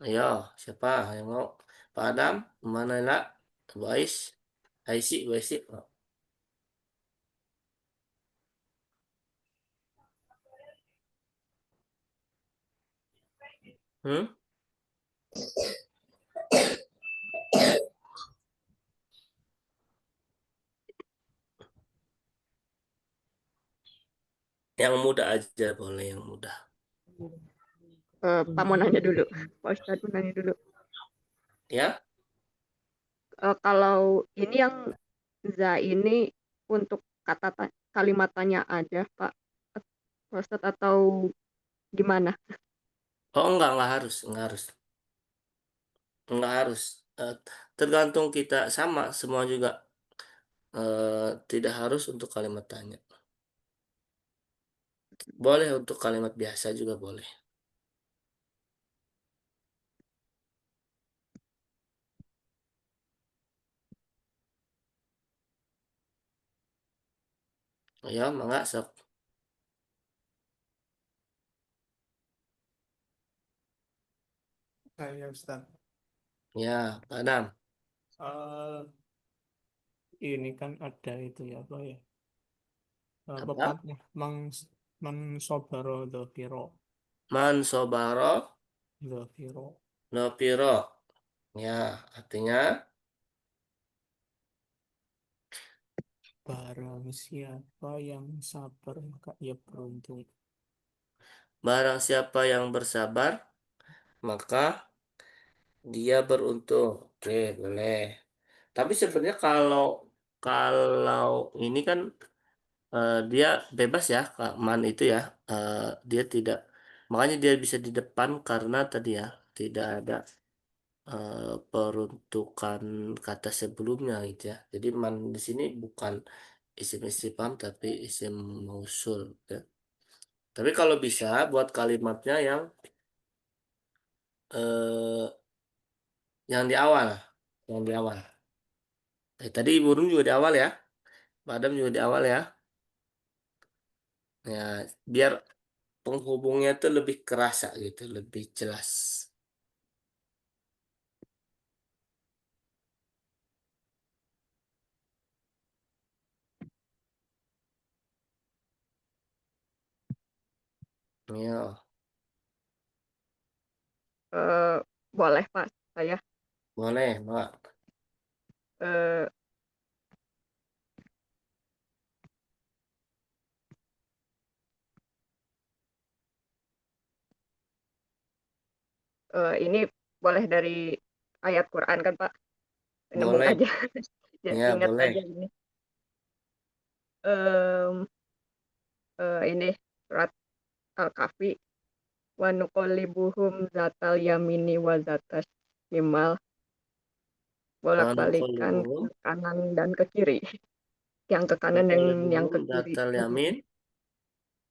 Ayo, siapa yang mau? Pak Adam, mana lah? Bu Ais, Bu Aisy. Hmm? Yang mudah aja boleh yang mudah. Pak mau nanya dulu. Pak Ustadz mau nanya dulu. Ya, Kalau ini yang za ini untuk kalimat tanya ada, Pak. Pak Ustadz, atau gimana? Oh enggak harus, enggak harus. Tergantung kita sama semua juga. Tidak harus untuk kalimat tanya. Boleh untuk kalimat biasa juga boleh. Ya, mangga sok. Saya Ustaz. Ya, Pak Adam. Eh, ini kan ada itu ya apa ya? Apa? Pepatah man sobaro dzakiro. Man sobaro Dzakiro. nopiro. Ya, artinya Barang siapa yang sabar maka ia beruntung. barang siapa yang bersabar, maka dia beruntung. Oke, boleh. Tapi sebenarnya kalau ini kan dia bebas ya, Kak Man itu ya. Dia tidak, makanya dia bisa di depan karena tadi ya tidak ada peruntukan kata sebelumnya gitu ya. Jadi man di sini bukan isim istifham tapi isim mausul ya. Tapi kalau bisa buat kalimatnya eh, yang di awal, yang di awal. Tadi burung juga di awal ya, Padam juga di awal ya. Ya, biar penghubungnya tuh lebih kerasa gitu, lebih jelas. Ya, Eh, boleh Pak, saya. boleh, Mbak. Eh, ini boleh dari ayat Quran kan Pak? Nemu Boleh. aja, Ya, ingat boleh. aja ini. Em, ini surat Al-Kahfi. Wa nuqallibuhum zatal yamini wa zatas shimal, bolak-balikan Wanuqallibuhum ke kanan dan ke kiri. Yang ke kanan dan yang nuqallibuhum ke kiri. datal yamin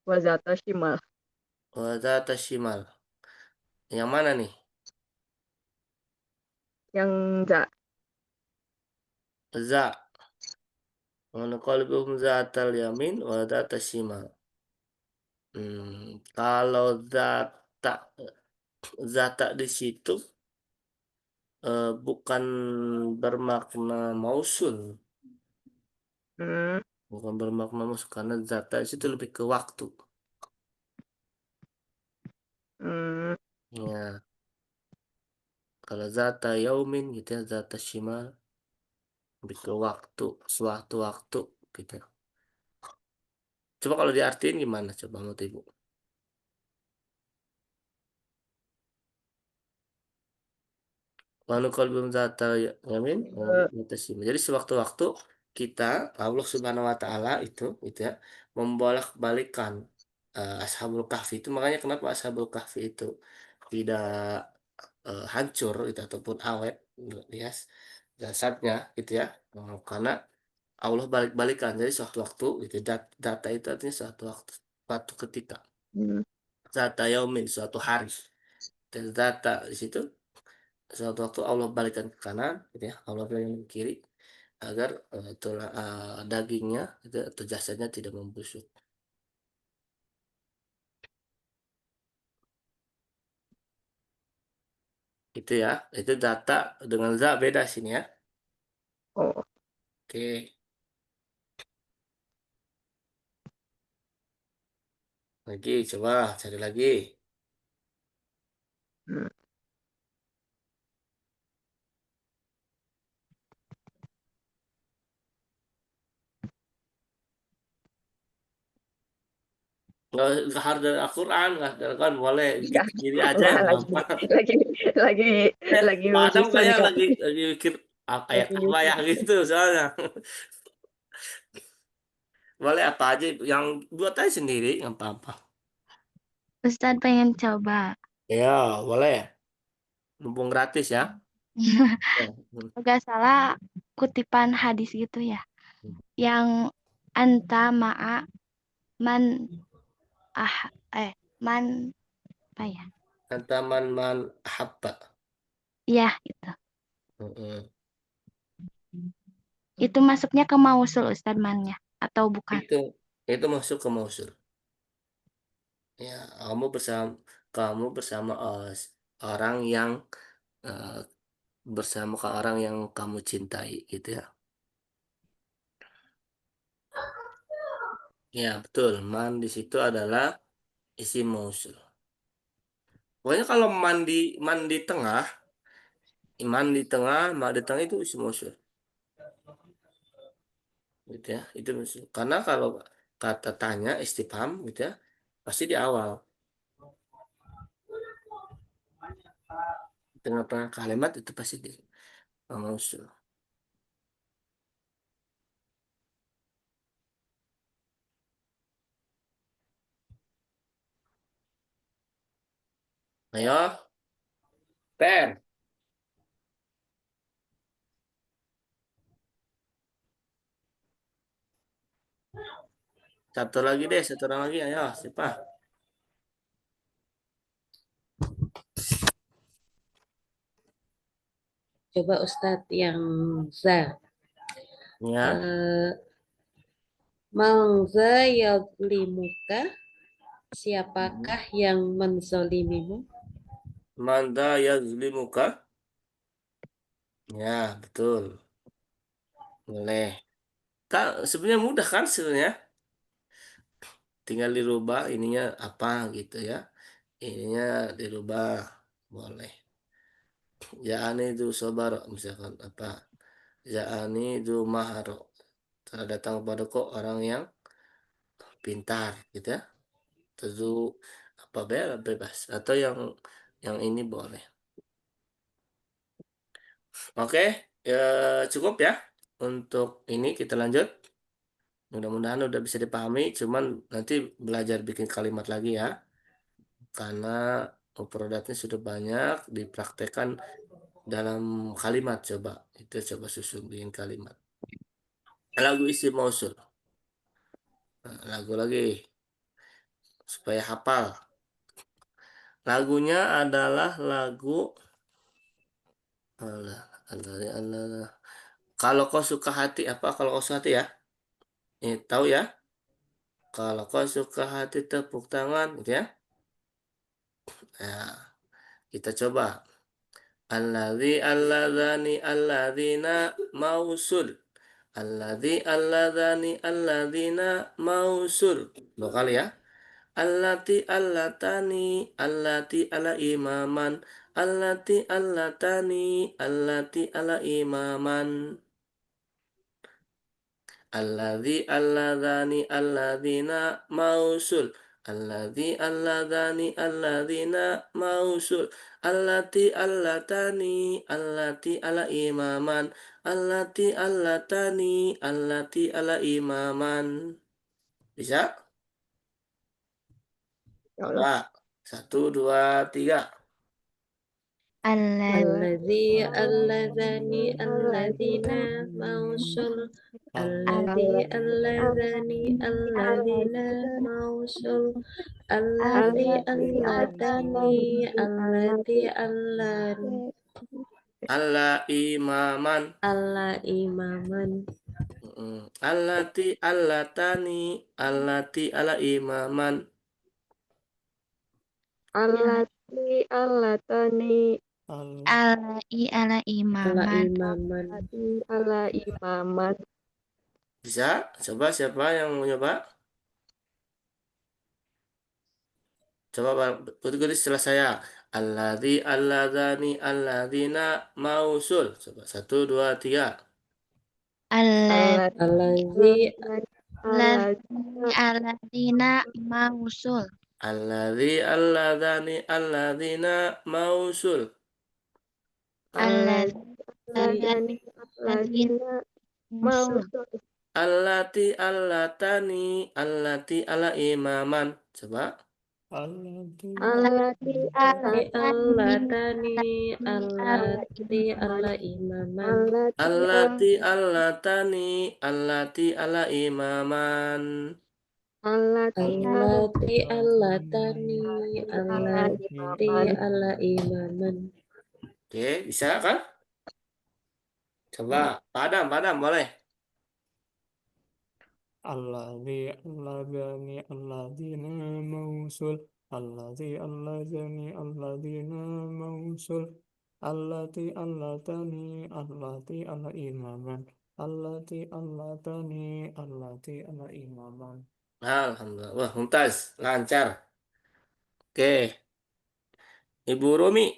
Wa zatas shimal. wa data shimal. Yang mana nih? Yang za. Za. Wanuqallibuhum zatal yamin wa data shimal. Kalau zata zata di situ bukan bermakna mausul, Hmm, bukan bermakna mausul karena zata di situ lebih ke waktu. hmm, Ya, kalau zata yaumin gitu ya, zata shimal lebih ke waktu, suatu waktu gitu. Coba kalau diartiin gimana coba menurut Ibu? Kalau zata yamin, eh, mutasim. Jadi sewaktu-waktu kita Allah Subhanahu wa taala itu ya membolak-balikan Ashabul Kahfi itu, makanya kenapa Ashabul Kahfi itu tidak hancur itu ataupun awet ya jasadnya gitu ya. Karena Allah balik-balikan, jadi suatu waktu itu data itu artinya suatu waktu, suatu ketika, hmm, data yaumin, suatu hari, dan data di situ suatu waktu Allah balikan ke kanan gitu ya, Allah balikan ke kiri agar dagingnya itu, atau jasadnya tidak membusuk. Itu ya, itu data dengan za beda sini ya. oh, Oke, lagi coba cari lagi. hmm. Nggak harus dari Al-Quran, nggak dari Al-Quran, boleh Ya, bikin sendiri aja enggak yang lagi, gampang. lagi, lagi, lagi Pak Adam susun kayak Kak, lagi mikir ayat lagi apa ya nyusun. gitu soalnya. Boleh apa aja yang buat aja sendiri nggak apa-apa. Ustadz pengen coba. Ya, boleh. Mumpung gratis ya. Ya. Gak salah kutipan hadis gitu ya. Yang anta ma'a man man apa ya? Antaman man habba. Iya itu. Mm-mm. Itu masuknya ke mausul Ustadz mannya atau bukan? Itu masuk ke mausul. Ya, kamu bersama orang yang eh, bersama ke orang yang kamu cintai gitu ya. Ya, betul. Man di situ adalah isim mausul. Pokoknya kalau man di tengah itu isim mausul. Gitu ya. Itu mausul. Karena kalau kata tanya istifham gitu ya, pasti di awal. Tengah-tengah kalimat itu pasti di mausul. Ayo, pen. Satu lagi deh, satu orang lagi. Ayo, siapa? Coba Ustadz yang za. Ya, Mangza yadlimuka, siapakah yang menzolimimu? manda yazlimuka. Ya, betul. Boleh. Sebenarnya mudah kan sebenarnya. Tinggal dirubah ininya apa gitu ya. Ininya dirubah. Boleh. Ja'ani itu sobar misalkan apa. Ja'ani itu maharo. Telah datang kepadaku orang yang pintar gitu ya. Tentu apa bebas atau yang ini boleh. Oke, ya cukup ya. Untuk ini kita lanjut. Mudah-mudahan udah bisa dipahami, cuman nanti belajar bikin kalimat lagi ya. Karena produknya sudah banyak dipraktekkan dalam kalimat coba. Itu coba susun bikin kalimat. Lagu isi mausul. Nah, lagu lagi supaya hafal. Lagunya adalah lagu Allah, Allah, Allah. Kalau kau suka hati apa? Kalau kau suka hati ya? Tahu ya? Kalau kau suka hati tepuk tangan, gitu ya? Nah, kita coba. Alladzina mausul. Alladzina mausul. Dua kali ya. Allati ala imaman. Allati ala imaman. Alladzina mausul. Alladzina mausul. Allati ala imaman. Allati ala imaman. Bisa? Ya Allah. Pak. 1, 2, 3. Alladzi alladzani alladzina mausul. Alladzi alladzani alladzina mausul. Alladzi alladani alladzi allani Allah imaman. Allah imaman. Allati ala imaman. Allatani Ala Allah imaman. imaman. ala imaman. Bisa? Coba siapa yang mau nyoba? Coba ikuti setelah saya. Alladzina mausul. Coba 1, 2, 3. Alladzi Alladzina mausul. Alladzina mausul. Alladzina mausul. Allati ala imaman. Coba. Allati Allati Allatani allati alla imaman. allati Allati ala imaman. allati Allati allatani allati alla imaman. Oke, bisa kan? Coba, Padam boleh. alladani alladina mausul alladani alladina mausul allati allatani allati ala imaman allati allatani allati ala imaman. Alhamdulillah. Wah, mumtaz. Lancar. Oke. Ibu Rumi.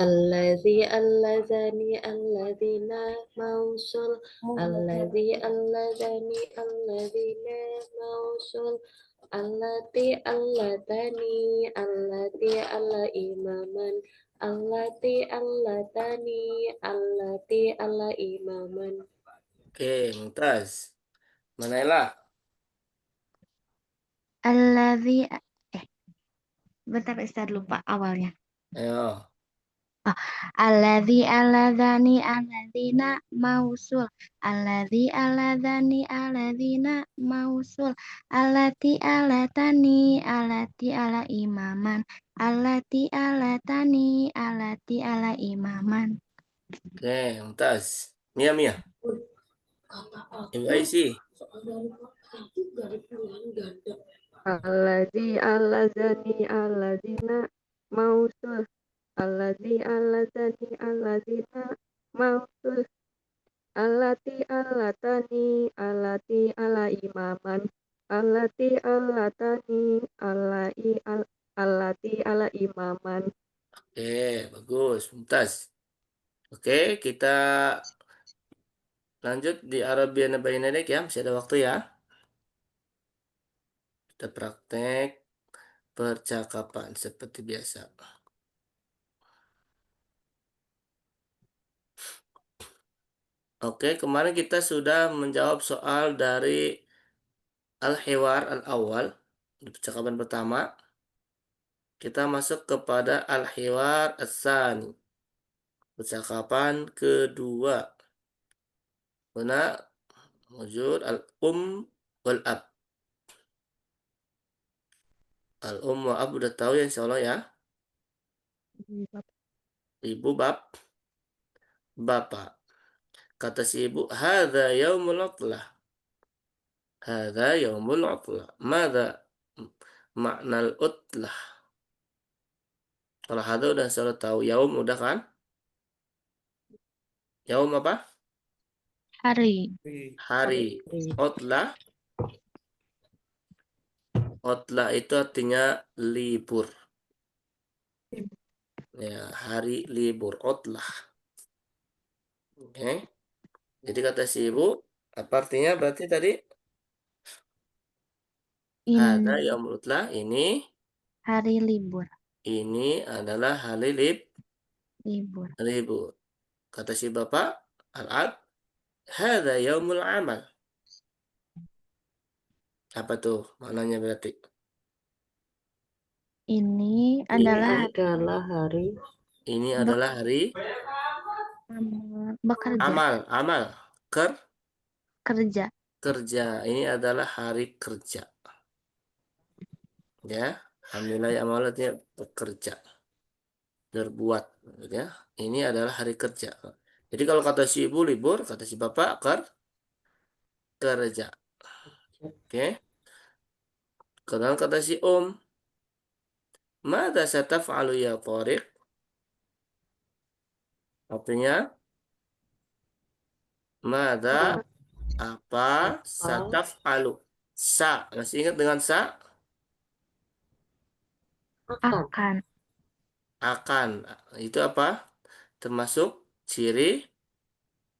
Allazi allazani allazina mausul. Allazi allazani allazina mausul. Allati allatani allati alla imaman. Allati allatani allati alla imaman. Oke, mumtaz. Manela. Alladzi bentar Ustaz lupa awalnya. Ayo. Alladzi alladzani alladzina mausul. Alladzi alladzani alladzina mausul. Allati allatani allati ala imaman. Allati allatani allati ala imaman. Oke, mumtaz. Mia. Ibu Aisy. Allazi allazani allazina mausul allazi allazani allazina mausul allati allatani allati ala imaman allati allatani allati ala imaman. Oke, bagus. Mumtaz. Oke, kita lanjut di Arabian Bainadik ya. Masih ada waktu ya. Kita praktek percakapan seperti biasa. Oke, kemarin kita sudah menjawab soal dari Al-Hiwar Al-Awwal di percakapan pertama. Kita masuk kepada Al-Hiwar As-Sani, percakapan kedua. Huna wujud al-um wal-ab. Al-um wa ab udah tahu ya insyaallah ya. Ibu bapak. Kata si ibu, hadza yaumul utlah. Hadza yaumul utlah. Mada makna utlah? Kalau hadza udah selalu tahu, yaum udah kan? Yaum apa? Hari. Hari. Otlah itu artinya libur. Ya, hari libur. Otlah. Oke. Jadi kata si ibu, apa artinya berarti tadi? Ada Ini yaumul utlah ini hari libur. adalah hari Libur. libur. Kata si bapak, al-ab, hadza yaumul amal. Apa tuh maknanya berarti? Ini adalah hari Ini adalah hari bekerja. amal. Kerja. Kerja. Ini adalah hari kerja. Ya, alhamdulillah ya maksudnya bekerja. Berbuat. Ya. Ini adalah hari kerja. Jadi kalau kata si ibu libur, kata si bapak kerja. Oke. Kemudian kata si mada sataf'alu ya Tariq? Artinya, mada apa sataf'alu? Sa. Masih ingat dengan sa? Akan. Akan. Itu apa? Termasuk ciri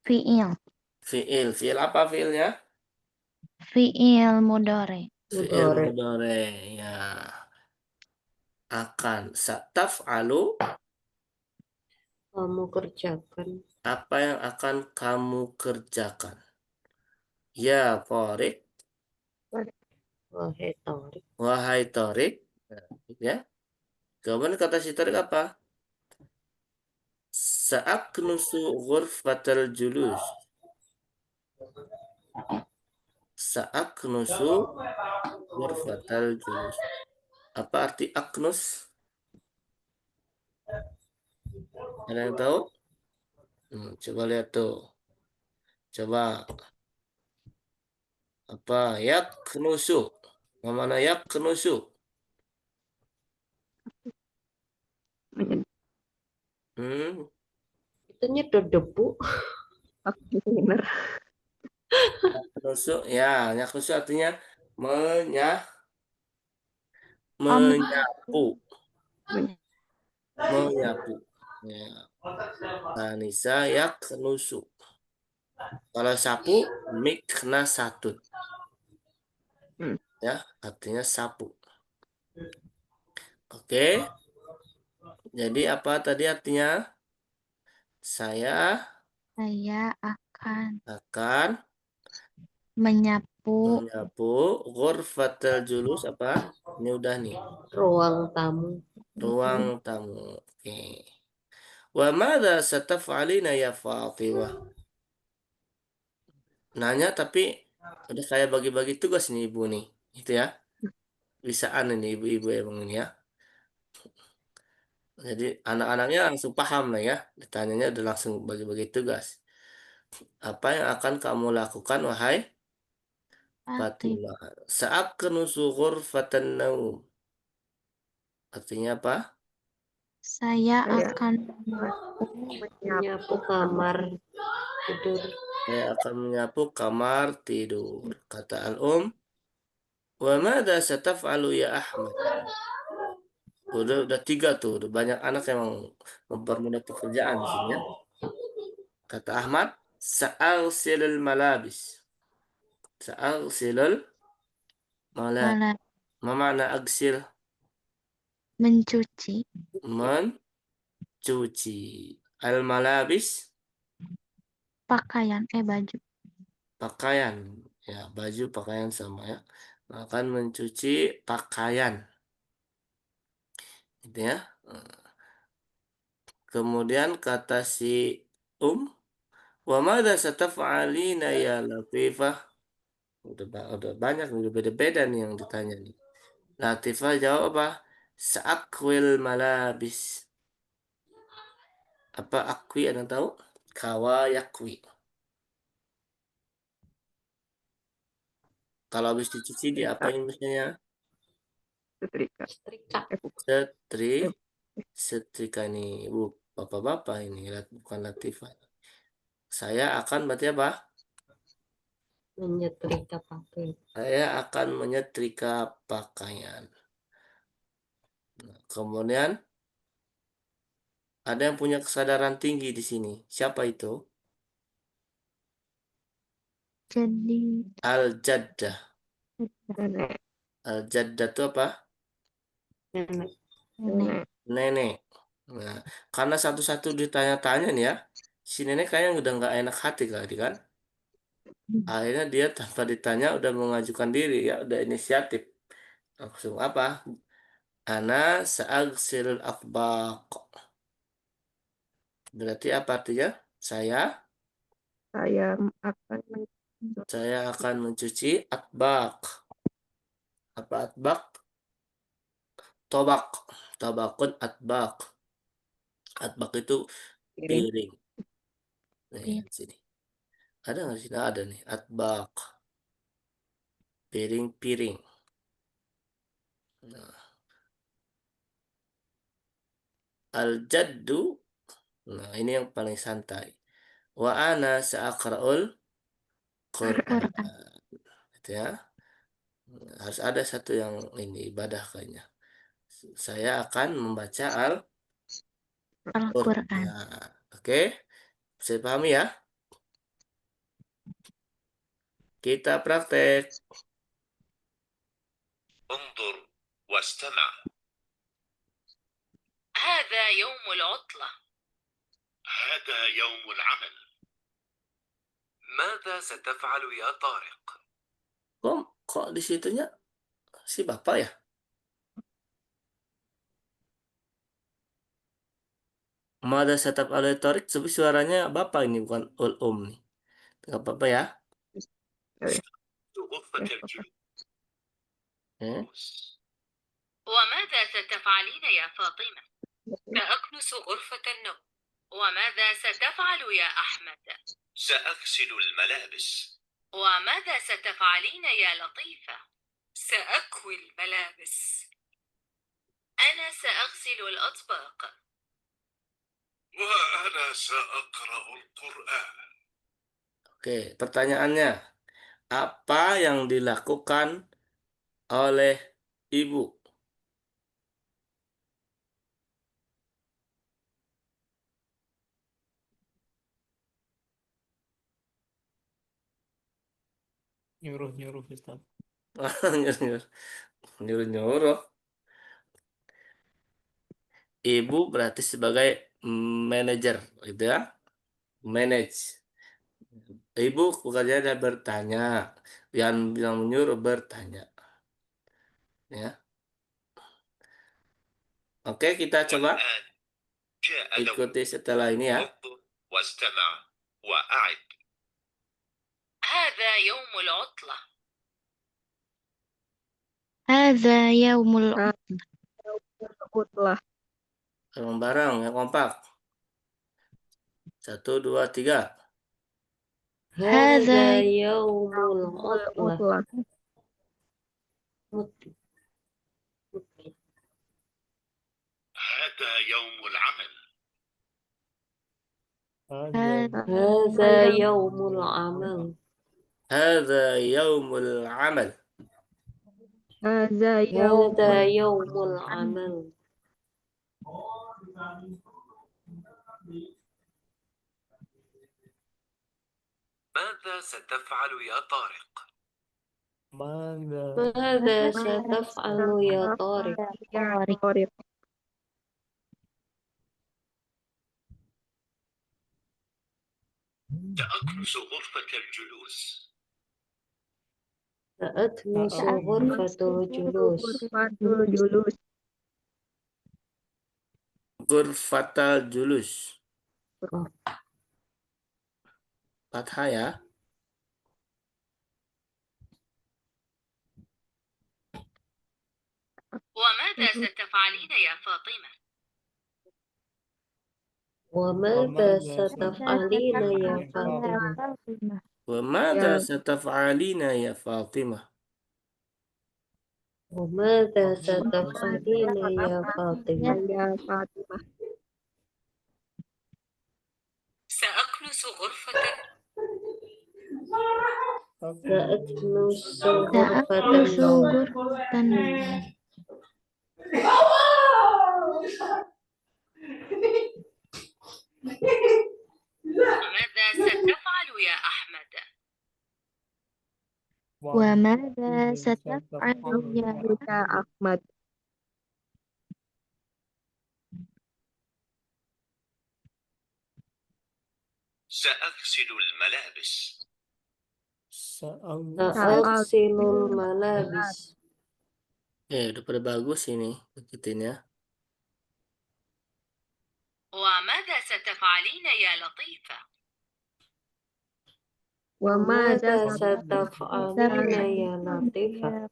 Fiil. fiil. Fiil apa fiilnya? Fiil mudore. Fiil mudhari. Ya. Akan. Sataf'alu. kamu kerjakan. Apa yang akan kamu kerjakan? Ya Tariq. Wahai Torik. Wahai Torik. Nah, ya. Kemudian kata si Torik apa? Sa'aknusu ghurfatal julus. Sa'aknusu ghurfatal julus. Apa arti aknus? Ada yang tahu? Coba lihat tuh. Coba apa? Yaknusu. Mana yaknusu? Menjadi Hmm, Itu nyedot debu. benar. yaknusu. Ya, yaknusu artinya menyah, Om, menyapu, menyapu. Ya. Kanisa yaknusu. Kalau sapu, miknasatun. Hmm. Ya, artinya sapu. Oke. Jadi apa tadi artinya? Saya saya akan akan menyapu menyapu ghurfatal julus apa? Ini udah nih. Ruang tamu. Ruang tamu. Oke. Wa madza sataf'alina ya Fatimah? Nanya tapi udah kayak bagi-bagi tugas nih ibu nih. Itu ya. Bisaan ini ibu-ibu emang ini ya. Jadi anak-anaknya langsung paham lah ya. Ditanyanya udah langsung bagi-bagi tugas. Apa yang akan kamu lakukan wahai Fatih. Fatimah? Sa'aknusu ghurfatan naum. Artinya apa? Saya Saya akan Menyapu kamar tidur. Saya akan menyapu kamar tidur. Kata wa madza sataf'alu ya Ahmad? Udah tiga tuh, udah banyak anak yang mempermudah pekerjaan di sini ya. Kata Ahmad, sa'agsilul malabis. Sa'agsilul malabis. malah Ma makna agsil? mencuci Mencuci. Al malabis, pakaian, baju. pakaian. Ya, baju pakaian sama ya. Akan mencuci pakaian. Gitu ya. Kemudian kata si wa madza sataf'alina ya Latifah? Udah banyak, udah beda-beda nih yang ditanya nih. Latifah jawab apa? Sa'akwil malabis. Apa akwi, ada yang tahu? Kawa yakwi. Kalau habis dicuci Setrika, diapain misalnya? setrika. Setrika. Bukan. Setri, Eh, setrika nih. Bapak-bapak ini, bukan Latifah. Saya akan berarti apa? Menyetrika pakaian. Saya akan menyetrika pakaian. Kemudian ada yang punya kesadaran tinggi di sini. Siapa itu? Jadi Al-Jaddah. Nenek, Al-Jaddah itu apa? Nenek. nenek nenek. Nenek. Nah, karena satu-satu ditanya-tanya nih ya, si nenek kayaknya udah nggak enak hati kali kan. Akhirnya dia tanpa ditanya udah mengajukan diri ya, udah inisiatif. Langsung apa? Ana sa'agsilul akbaq. Berarti apa artinya? Saya Saya akan mencuci saya akan mencuci akbaq. Apa atbaq? Tobak. Tabakun atbaq. Atbaq itu piring. piring. Nih, sini. Ada nggak sih? Nah, ada nih. Atbaq. Piring-piring. Nah, al-jaddu. Nah, ini yang paling santai. Wa ana sa'aqra'ul Quran. Quran, Gitu ya. Harus ada satu yang ini ibadah kayaknya. Saya akan membaca Al-Quran. Al-Quran. Oke, saya pahami ya. Kita praktek. انظر واستمع. هذا يوم العطلة. هذا يوم العمل. ماذا ستفعل يا طارق؟ Kok di situnya Si bapak ya? Mada setap aletorik, tapi suaranya bapak ini bukan nih. Nggak apa-apa ya? غرفة الجلوس. Eh? وماذا ستفعلين يا فاطمة؟ سأكنس غرفة النوم. وماذا ستفعل يا أحمد؟ سأغسل الملابس. وماذا ستفعلين يا لطيفة؟ سأكوي الملابس. أنا سأغسل الأطباق. وأنا سأقرأ القرآن. Oke, pertanyaannya. Apa yang dilakukan oleh ibu? Nyuruh-nyuruh Ustaz. Nyuruh-nyuruh. Ibu berarti sebagai manajer, gitu ya. Manage. Ibu pekerjaan dia bertanya, yang menyuruh bertanya. Ya. Oke, kita coba والآن جاء دور ikuti setelah ini ya. انظر واستمع وأعد. هذا يوم العطلة. هذا يوم Utlah. Bareng-bareng ya, kompak. 1, 2, 3. هذا يوم العطلة. Utlah. هذا يوم العمل. هذا يوم العمل. هذا يوم العمل. Hadza هذا يوم العمل. ماذا ستفعل يا طارق؟ ماذا ستفعل يا طارق؟ Tariq. سأكنس غرفة الجلوس. سأكنس غرفة الجلوس. Fatul julus. Ghurfatal julus. Fathah ya. وماذا ستفعلين يا فاطمة؟ وماذا ستفعلين يا فاطمة؟ وماذا ستفعلين يا فاطمة؟ وماذا ستفعلين يا فاطمة؟ Ya Fatimah. سأكنس غرفة سأكنس سأكنس غرفة غرفة وماذا ستفعل يا أحمد؟ وماذا ستفعل يا Kita Ahmad. سأغسل الملابس. سأغسل الملابس. Udah pada bagus ini begitunya. وماذا ستفعلين يا لطيفة؟ وماذا ستفعلين يا لطيفة؟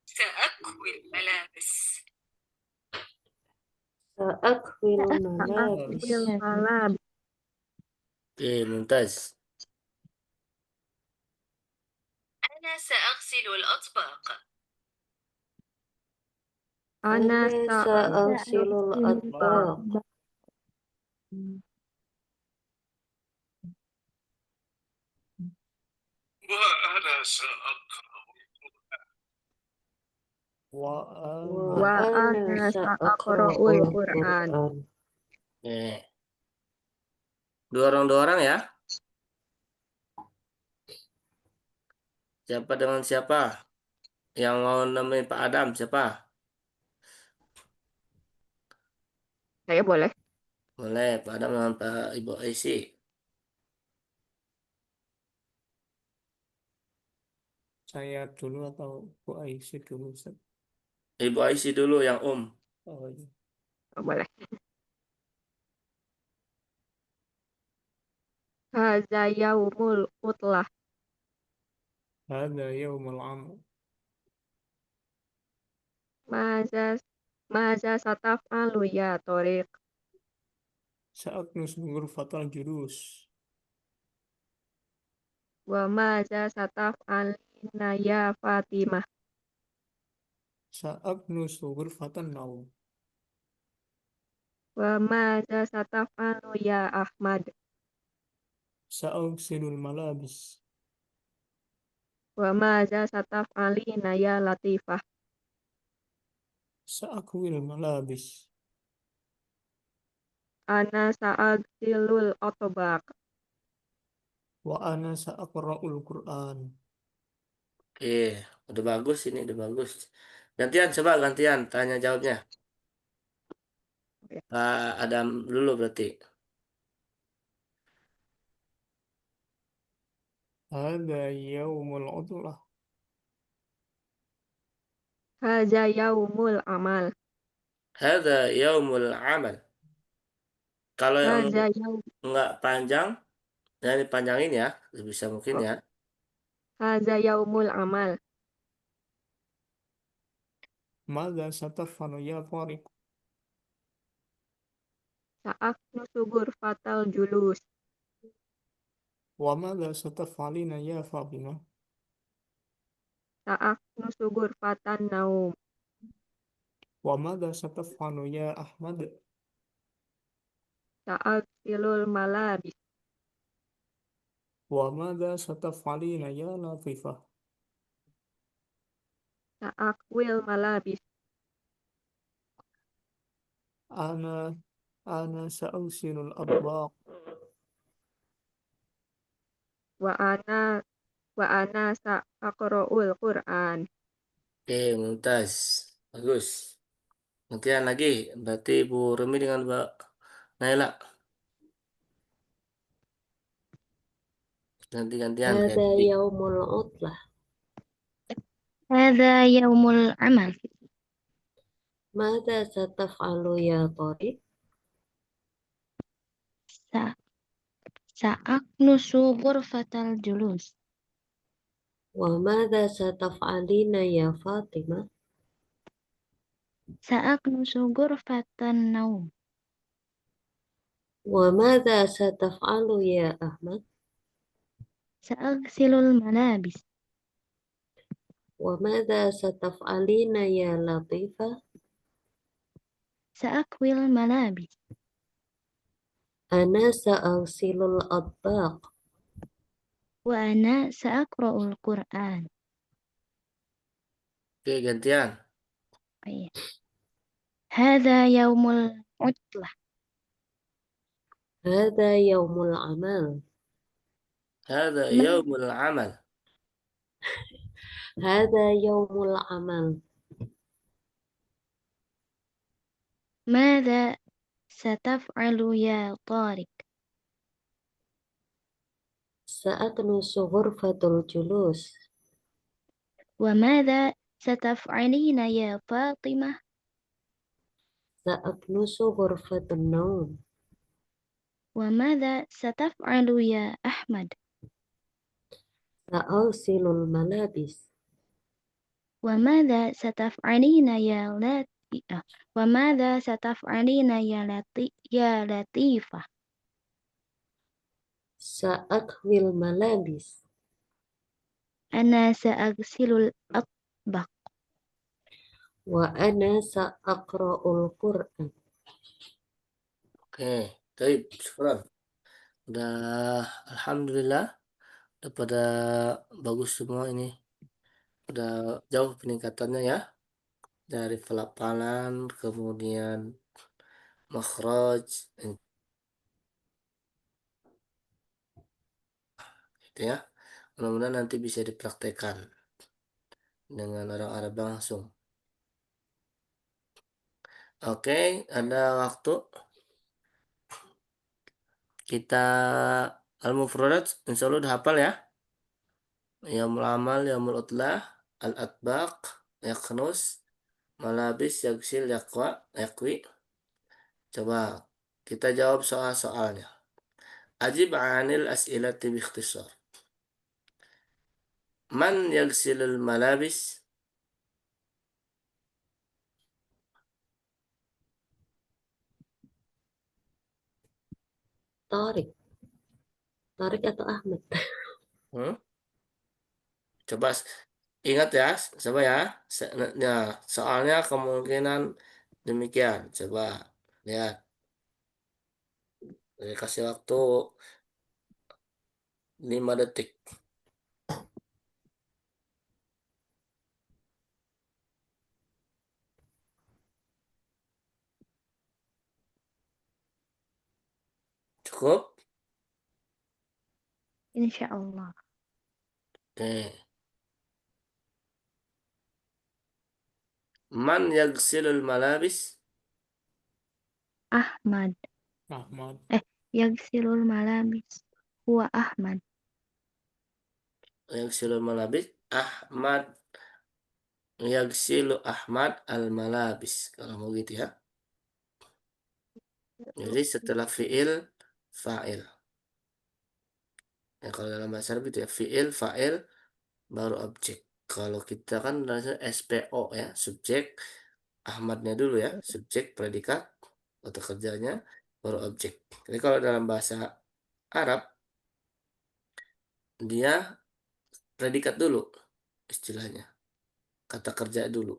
سأكوي الملابس. سأكوي الملابس. Malam. Oke, Mumtaz. أنا سأغسل الأطباق. أنا سأغسل الأطباق. وأنا سأقرأ القرآن. وأنا سأقرأ القرآن. Oke. Dua orang ya. Siapa dengan siapa? Yang mau nemenin Pak Adam siapa? Saya boleh. Boleh, Pak Adam dengan Pak Ibu Aisy. Saya dulu atau Bu Aisyah dulu, Ustaz? Ibu Aisyah dulu yang Oh iya. Oh, boleh. Hadza yaumul utlah. Hada yaumul amal. Maza maza sataf'alu ya Tariq. Sa'aknus ghurfatal julus. Wa maza sataf'alina ya Fatimah. Sa'aknus ghurfatan naum. Wa maza sataf'alu ya Ahmad. Sa'agsilul malabis. Wa maza sataf'alina ya Latifah. Sa'akwil malabis. Ana sa'agsilul otobak. Wa ana sa'aqra'ul Qur'an. Oke, udah bagus ini, udah bagus. Gantian, coba gantian tanya jawabnya. Pak Adam dulu berarti. Hada yaumul utlah. Hadza yaumul amal. Hadza yaumul amal. Kalau yang Hadza yaum. nggak panjang, ya dipanjangin ya, bisa mungkin Oh, ya. hadza yaumul amal. Mada satafanu ya Tariq. Sa'aknusu ghurfatal julus. Wa mada satafalina ya Fatimah. Sa'aknusu ghurfatan naum. Wa mada satafanu ya Ahmad. Sa'agsilul malabis. Wa mada satafalina ya Latifah. Sa'akwil malabis. Ana sa'usilul adbaq. Wa ana sa'aqra'ul Qur'an. Oke, mumtaz. Bagus. Gantian lagi, berarti Ibu Remi dengan Mbak Naila. Ganti-gantian kayak Hada tadi. yaumul utlah. Hadza yaumul amal. Mada sataf'alu ya Tariq? Sa Sa'aknusu ghurfatal julus. Wa mada sataf'alina ya Fatimah? Sa'aknusu ghurfatan naum. Wa mada sataf'alu ya Ahmad? Sa'agsilul malabis. Wa mada sataf'alina ya Latifah? Sa'akwil malabis. Ana sa'agsilul atbaq. Wa ana sa'aqra'ul Qur'an. Oke, gantian. Iya. Hadza yaumul utlah. Hada yaumul amal. Hadza Ma- yaumul amal. Hada yaumul amal. Madza sataf'alu ya Tariq? Sa'aknusu ghurfatul julus. Wa madza sataf'alina ya Fatimah? Sa'aknusu ghurfatun naum. Wa madza sataf'alu ya Ahmad? Sa'agsilul malabis. Wa madza sataf'alina ya Latifah? Wa madza sataf'alina ya Latifah? Sa'akwil malabis. Ana sa'agsilul atbaq. Wa ana sa'aqra'ul Qur'an. Oke, baik, syukran. Udah, alhamdulillah, udah pada bagus semua ini. Udah jauh peningkatannya ya. Dari pelafalan, kemudian makhraj, gitu ya. Mudah-mudahan nanti bisa dipraktekkan dengan orang Arab langsung. Oke, ada waktu kita al-mufradat insya Allah udah hafal ya. Yaumul amal, yaumul utlah, al-atbaq, yaknus, malabis, yaksil, yakwi. Coba kita jawab soal-soalnya. Ajib anil as'ilati biikhtisar. Man yagsilul malabis? Torik. Torik atau Ahmad? Hmm? Coba ingat ya, coba ya. Ya, soalnya kemungkinan demikian. Coba lihat. Kasih waktu 5 detik. Cukup? Insya Allah. Oke. Man yagsilul malabis? Ahmad. Ahmad. Yagsilul malabis. Huwa Ahmad. Yagsilul malabis? Ahmad. Yagsilu Ahmad al-malabis. Kalau mau gitu ya. Jadi setelah fi'il, fa'il. Ya, kalau dalam bahasa Arab itu ya, fi'il, fa'il, baru objek. Kalau kita kan SPO ya, subjek, Ahmadnya dulu ya, subjek, predikat, atau kerjanya, baru objek. Jadi kalau dalam bahasa Arab, dia predikat dulu istilahnya. Kata kerja dulu.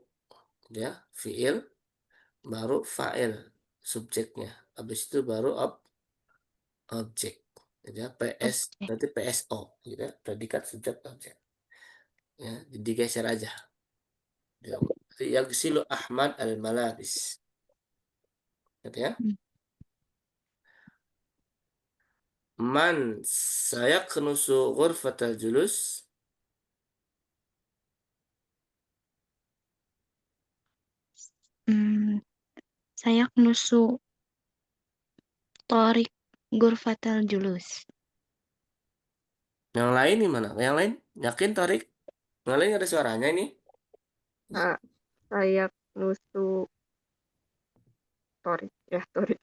Ya, fi'il, baru fa'il, subjeknya. Habis itu baru objek. Jadi ya, PS, Objek. berarti PSO. Gitu ya, predikat, subjek, objek. Ya, digeser aja. Yagsilu Ahmad al-malabis. Gitu ya. Man sayaknusu ghurfatal julus? Saya nusu Torik Gurfatal Julus. Yang lain gimana? Yang lain? Yakin Tarik? Yang lain ada suaranya ini? Saya nusu Torik. Ya, Torik.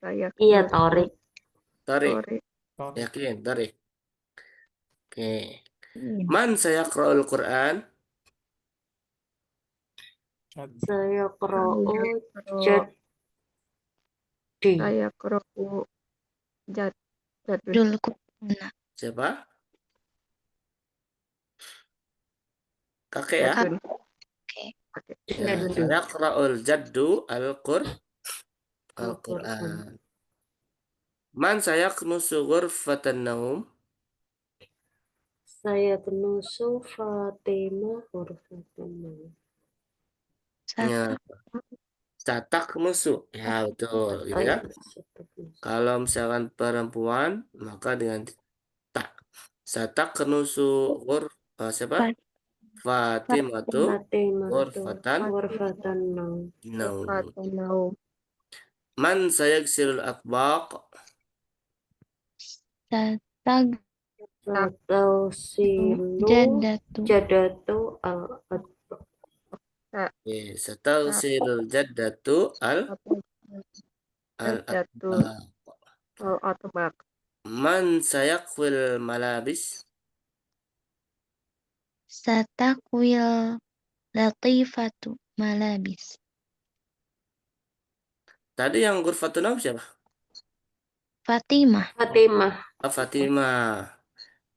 Saya Iya, nusu Torik. Tarik. Torik. Torik. Yakin? Tarik. Oke. Iya. Man sayaqra'ul Quran? Saya qra'u Saya jadi. Saya kroku jadul. Dul Qur'ana. Siapa? Kakek ya? Jadun. Oke. Ya, Jadun. sayaqra'ul jaddu Al-Quran. Man sayaknusu ghurfatan naum? Saya tenusu Fatimah Hurfatun. Ya, Satu. satak musuh. Ya, betul. Gitu ya. Kalau misalkan perempuan, maka dengan tak. Satak kenusu siapa? Fatimah tuh ghurfatan naum. Fatanau. Man sayagsilul atbaq? Satag Atau silu Jadatu. jadatu al-atbaq. Satagsilul jaddatu Jadul. al-atbaq. Atbaq. Man sayakwil malabis? Satakwil Latifatu Malabis. Tadi yang ghurfatun naum siapa? Fatimah. Fatimah.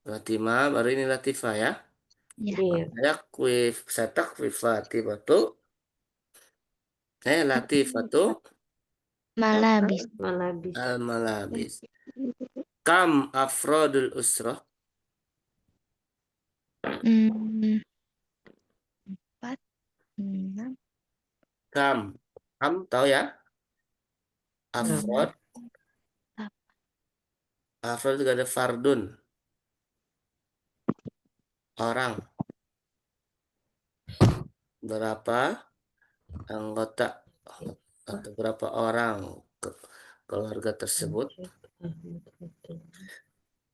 Fatimah, baru ini Latifah ya. Iya. Satakwi Fatimah tuh. Latifah tuh. Malabis. Malabis. Al-malabis. Kam afrodul usrah? 4, 6. Kam tahu ya? Afrod. Afrod juga ada fardun. Orang. Berapa anggota atau berapa orang keluarga tersebut?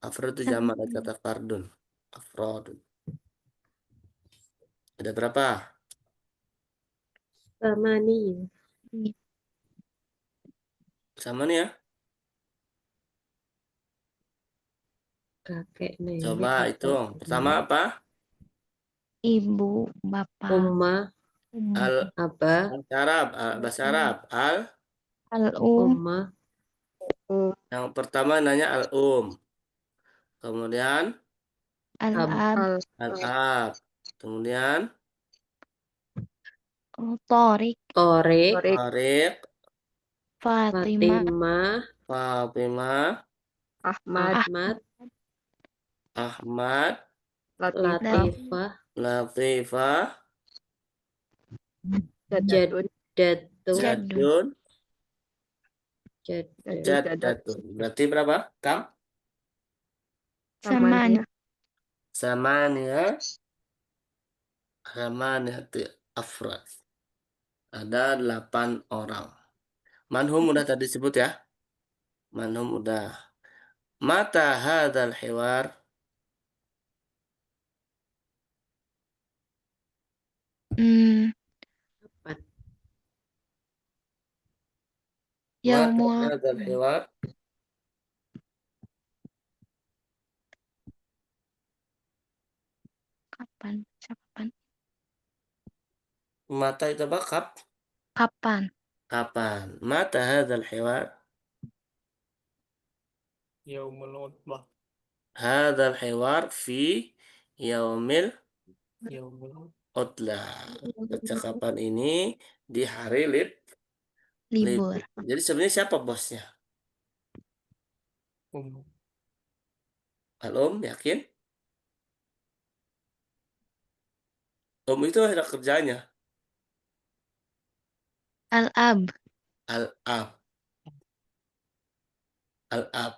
Afrod itu jamak dari kata fardun. Afrodun. Ada berapa? Samani. Sama nih ya. Kakek, nenek, Coba bapak, hitung. Pertama ibu, apa? Ibu, bapak, Ummah, Al abah, bahasa Arab. Bahasa Arab. al-um, ummah, Yang pertama nanya Kemudian al-ab, Al al-ab. Kemudian Torik, Torik, Torik, Tariq, Fatimah, Fatimah, Fatimah, Ahmad, Ahmad, Ahmad, Latifah, Latifah, Latifah, Jadatun, Jaddatun, Jadun, Jadu, Jaddad, Jadat, Jaddatun. Berarti berapa? Kam? Samaniyah, Samaniyah. Samaniyah afrad. Ada 8 orang. Manhum udah tadi sebut ya. Manhum udah. Mata hadzal hiwar. hmm, Kapan? Mata Yaumul, hadzal hiwar. kapan? Kapan? Mata itu apa? Kapan? Kapan? Mata hadzal hiwar. Yaumul Utbah. Hadzal hiwar fi yaumil Yaumul utlah. Percakapan ini di hari libur. Libur. Jadi sebenarnya siapa bosnya? Ummah. Yakin? Itu ada kerjanya. Al-ab, Al-ab. Al-ab.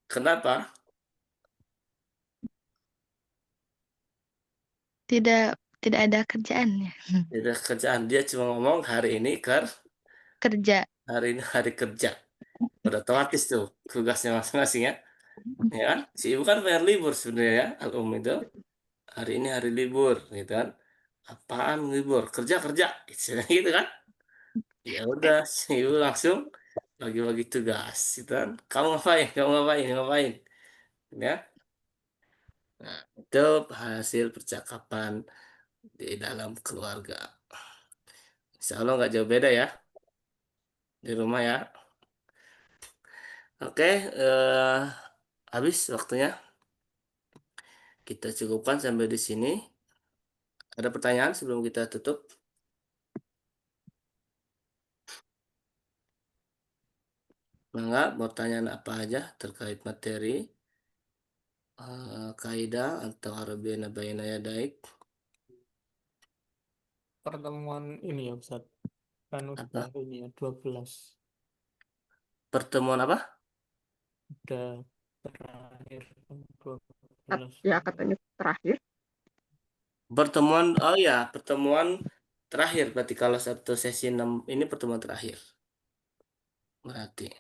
Kenapa? tidak ada kerjaannya. Tidak kerjaan. Dia cuma ngomong hari ini Kerja. hari ini hari kerja. Udah otomatis tuh tugasnya masing-masing ya. Ya kan? Si ibu kan bayar libur sebenarnya ya. Itu. Hari ini hari libur gitu kan. Apaan libur? Kerja kerja. Gitu kan? Ya udah si ibu langsung bagi-bagi tugas gitu kan. Kamu ngapain? Kamu ngapain? Ngapain? Ya. Nah, itu hasil percakapan di dalam keluarga. Insya Allah nggak jauh beda ya di rumah ya. Oke, habis waktunya. Kita cukupkan sampai di sini. Ada pertanyaan sebelum kita tutup? Enggak, mau pertanyaan apa aja terkait materi kaidah atau Arabiana Baina Yadaik? Pertemuan ini ya Ustaz. Kan udah Apa? ini ya 12. Pertemuan apa? Udah terakhir 12. ya katanya terakhir. Pertemuan, oh ya, pertemuan terakhir. Berarti kalau satu sesi 6 ini pertemuan terakhir. Berarti.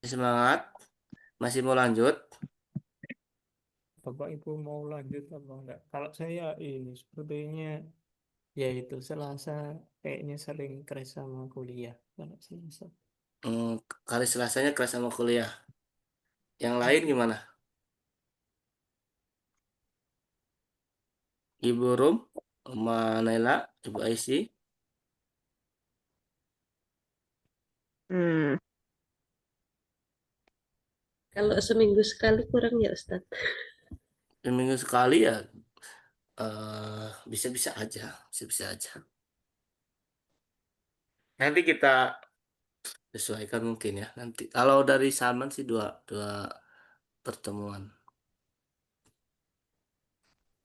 Semangat. Masih mau lanjut? Bapak Ibu mau lanjut apa enggak? Kalau saya ini sepertinya yaitu Selasa kayaknya sering crash sama kuliah. Kalau Selasa. Kali Selasanya kelas sama kuliah. Yang lain gimana? Ibu Rum, Oma Naila, Ibu Aisy. Hmm, Kalau seminggu sekali kurang ya Ustadz. Seminggu sekali ya bisa-bisa aja, bisa-bisa aja. Nanti kita sesuaikan mungkin ya. Nanti kalau dari Salman sih dua dua pertemuan,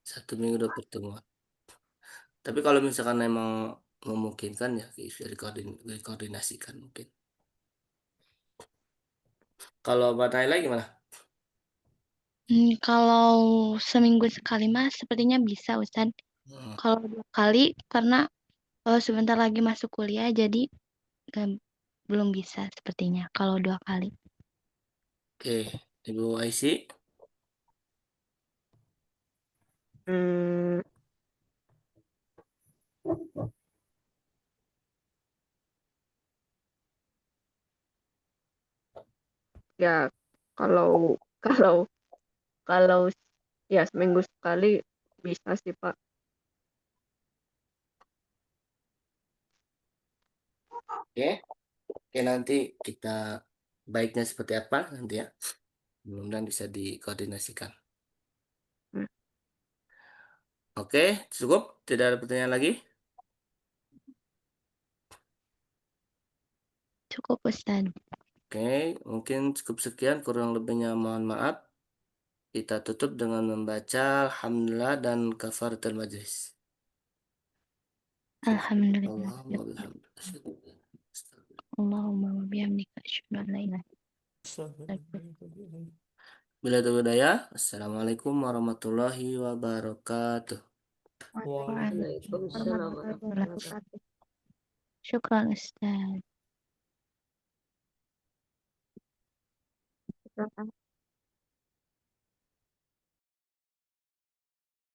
1 minggu 2 pertemuan. Tapi kalau misalkan emang memungkinkan ya bisa dikoordinasikan mungkin. Kalau Mbak Naila gimana? Kalau seminggu sekali mah sepertinya bisa Ustaz. Hmm, Kalau 2 kali karena sebentar lagi masuk kuliah jadi belum bisa sepertinya kalau 2 kali. Oke. Ibu Aisy. Hmm, ya kalau kalau kalau ya seminggu sekali bisa sih Pak. Oke. Oke, nanti kita baiknya seperti apa nanti ya. Mudah-mudahan bisa dikoordinasikan. Hmm. Oke, cukup? Tidak ada pertanyaan lagi? Cukup Ustaz. Oke, mungkin cukup sekian, kurang lebihnya mohon maaf. Kita tutup dengan membaca Alhamdulillah dan kafaratul majlis. Alhamdulillah. Allahumma bihamdika. Allahumma wa bihamdika asyhadu an la ilaha Astagfirullahaladzim. Bila itu hidayah. Assalamualaikum warahmatullahi wabarakatuh. Waalaikumsalam warahmatullahi wabarakatuh. Syukran Ustaz. Silakan.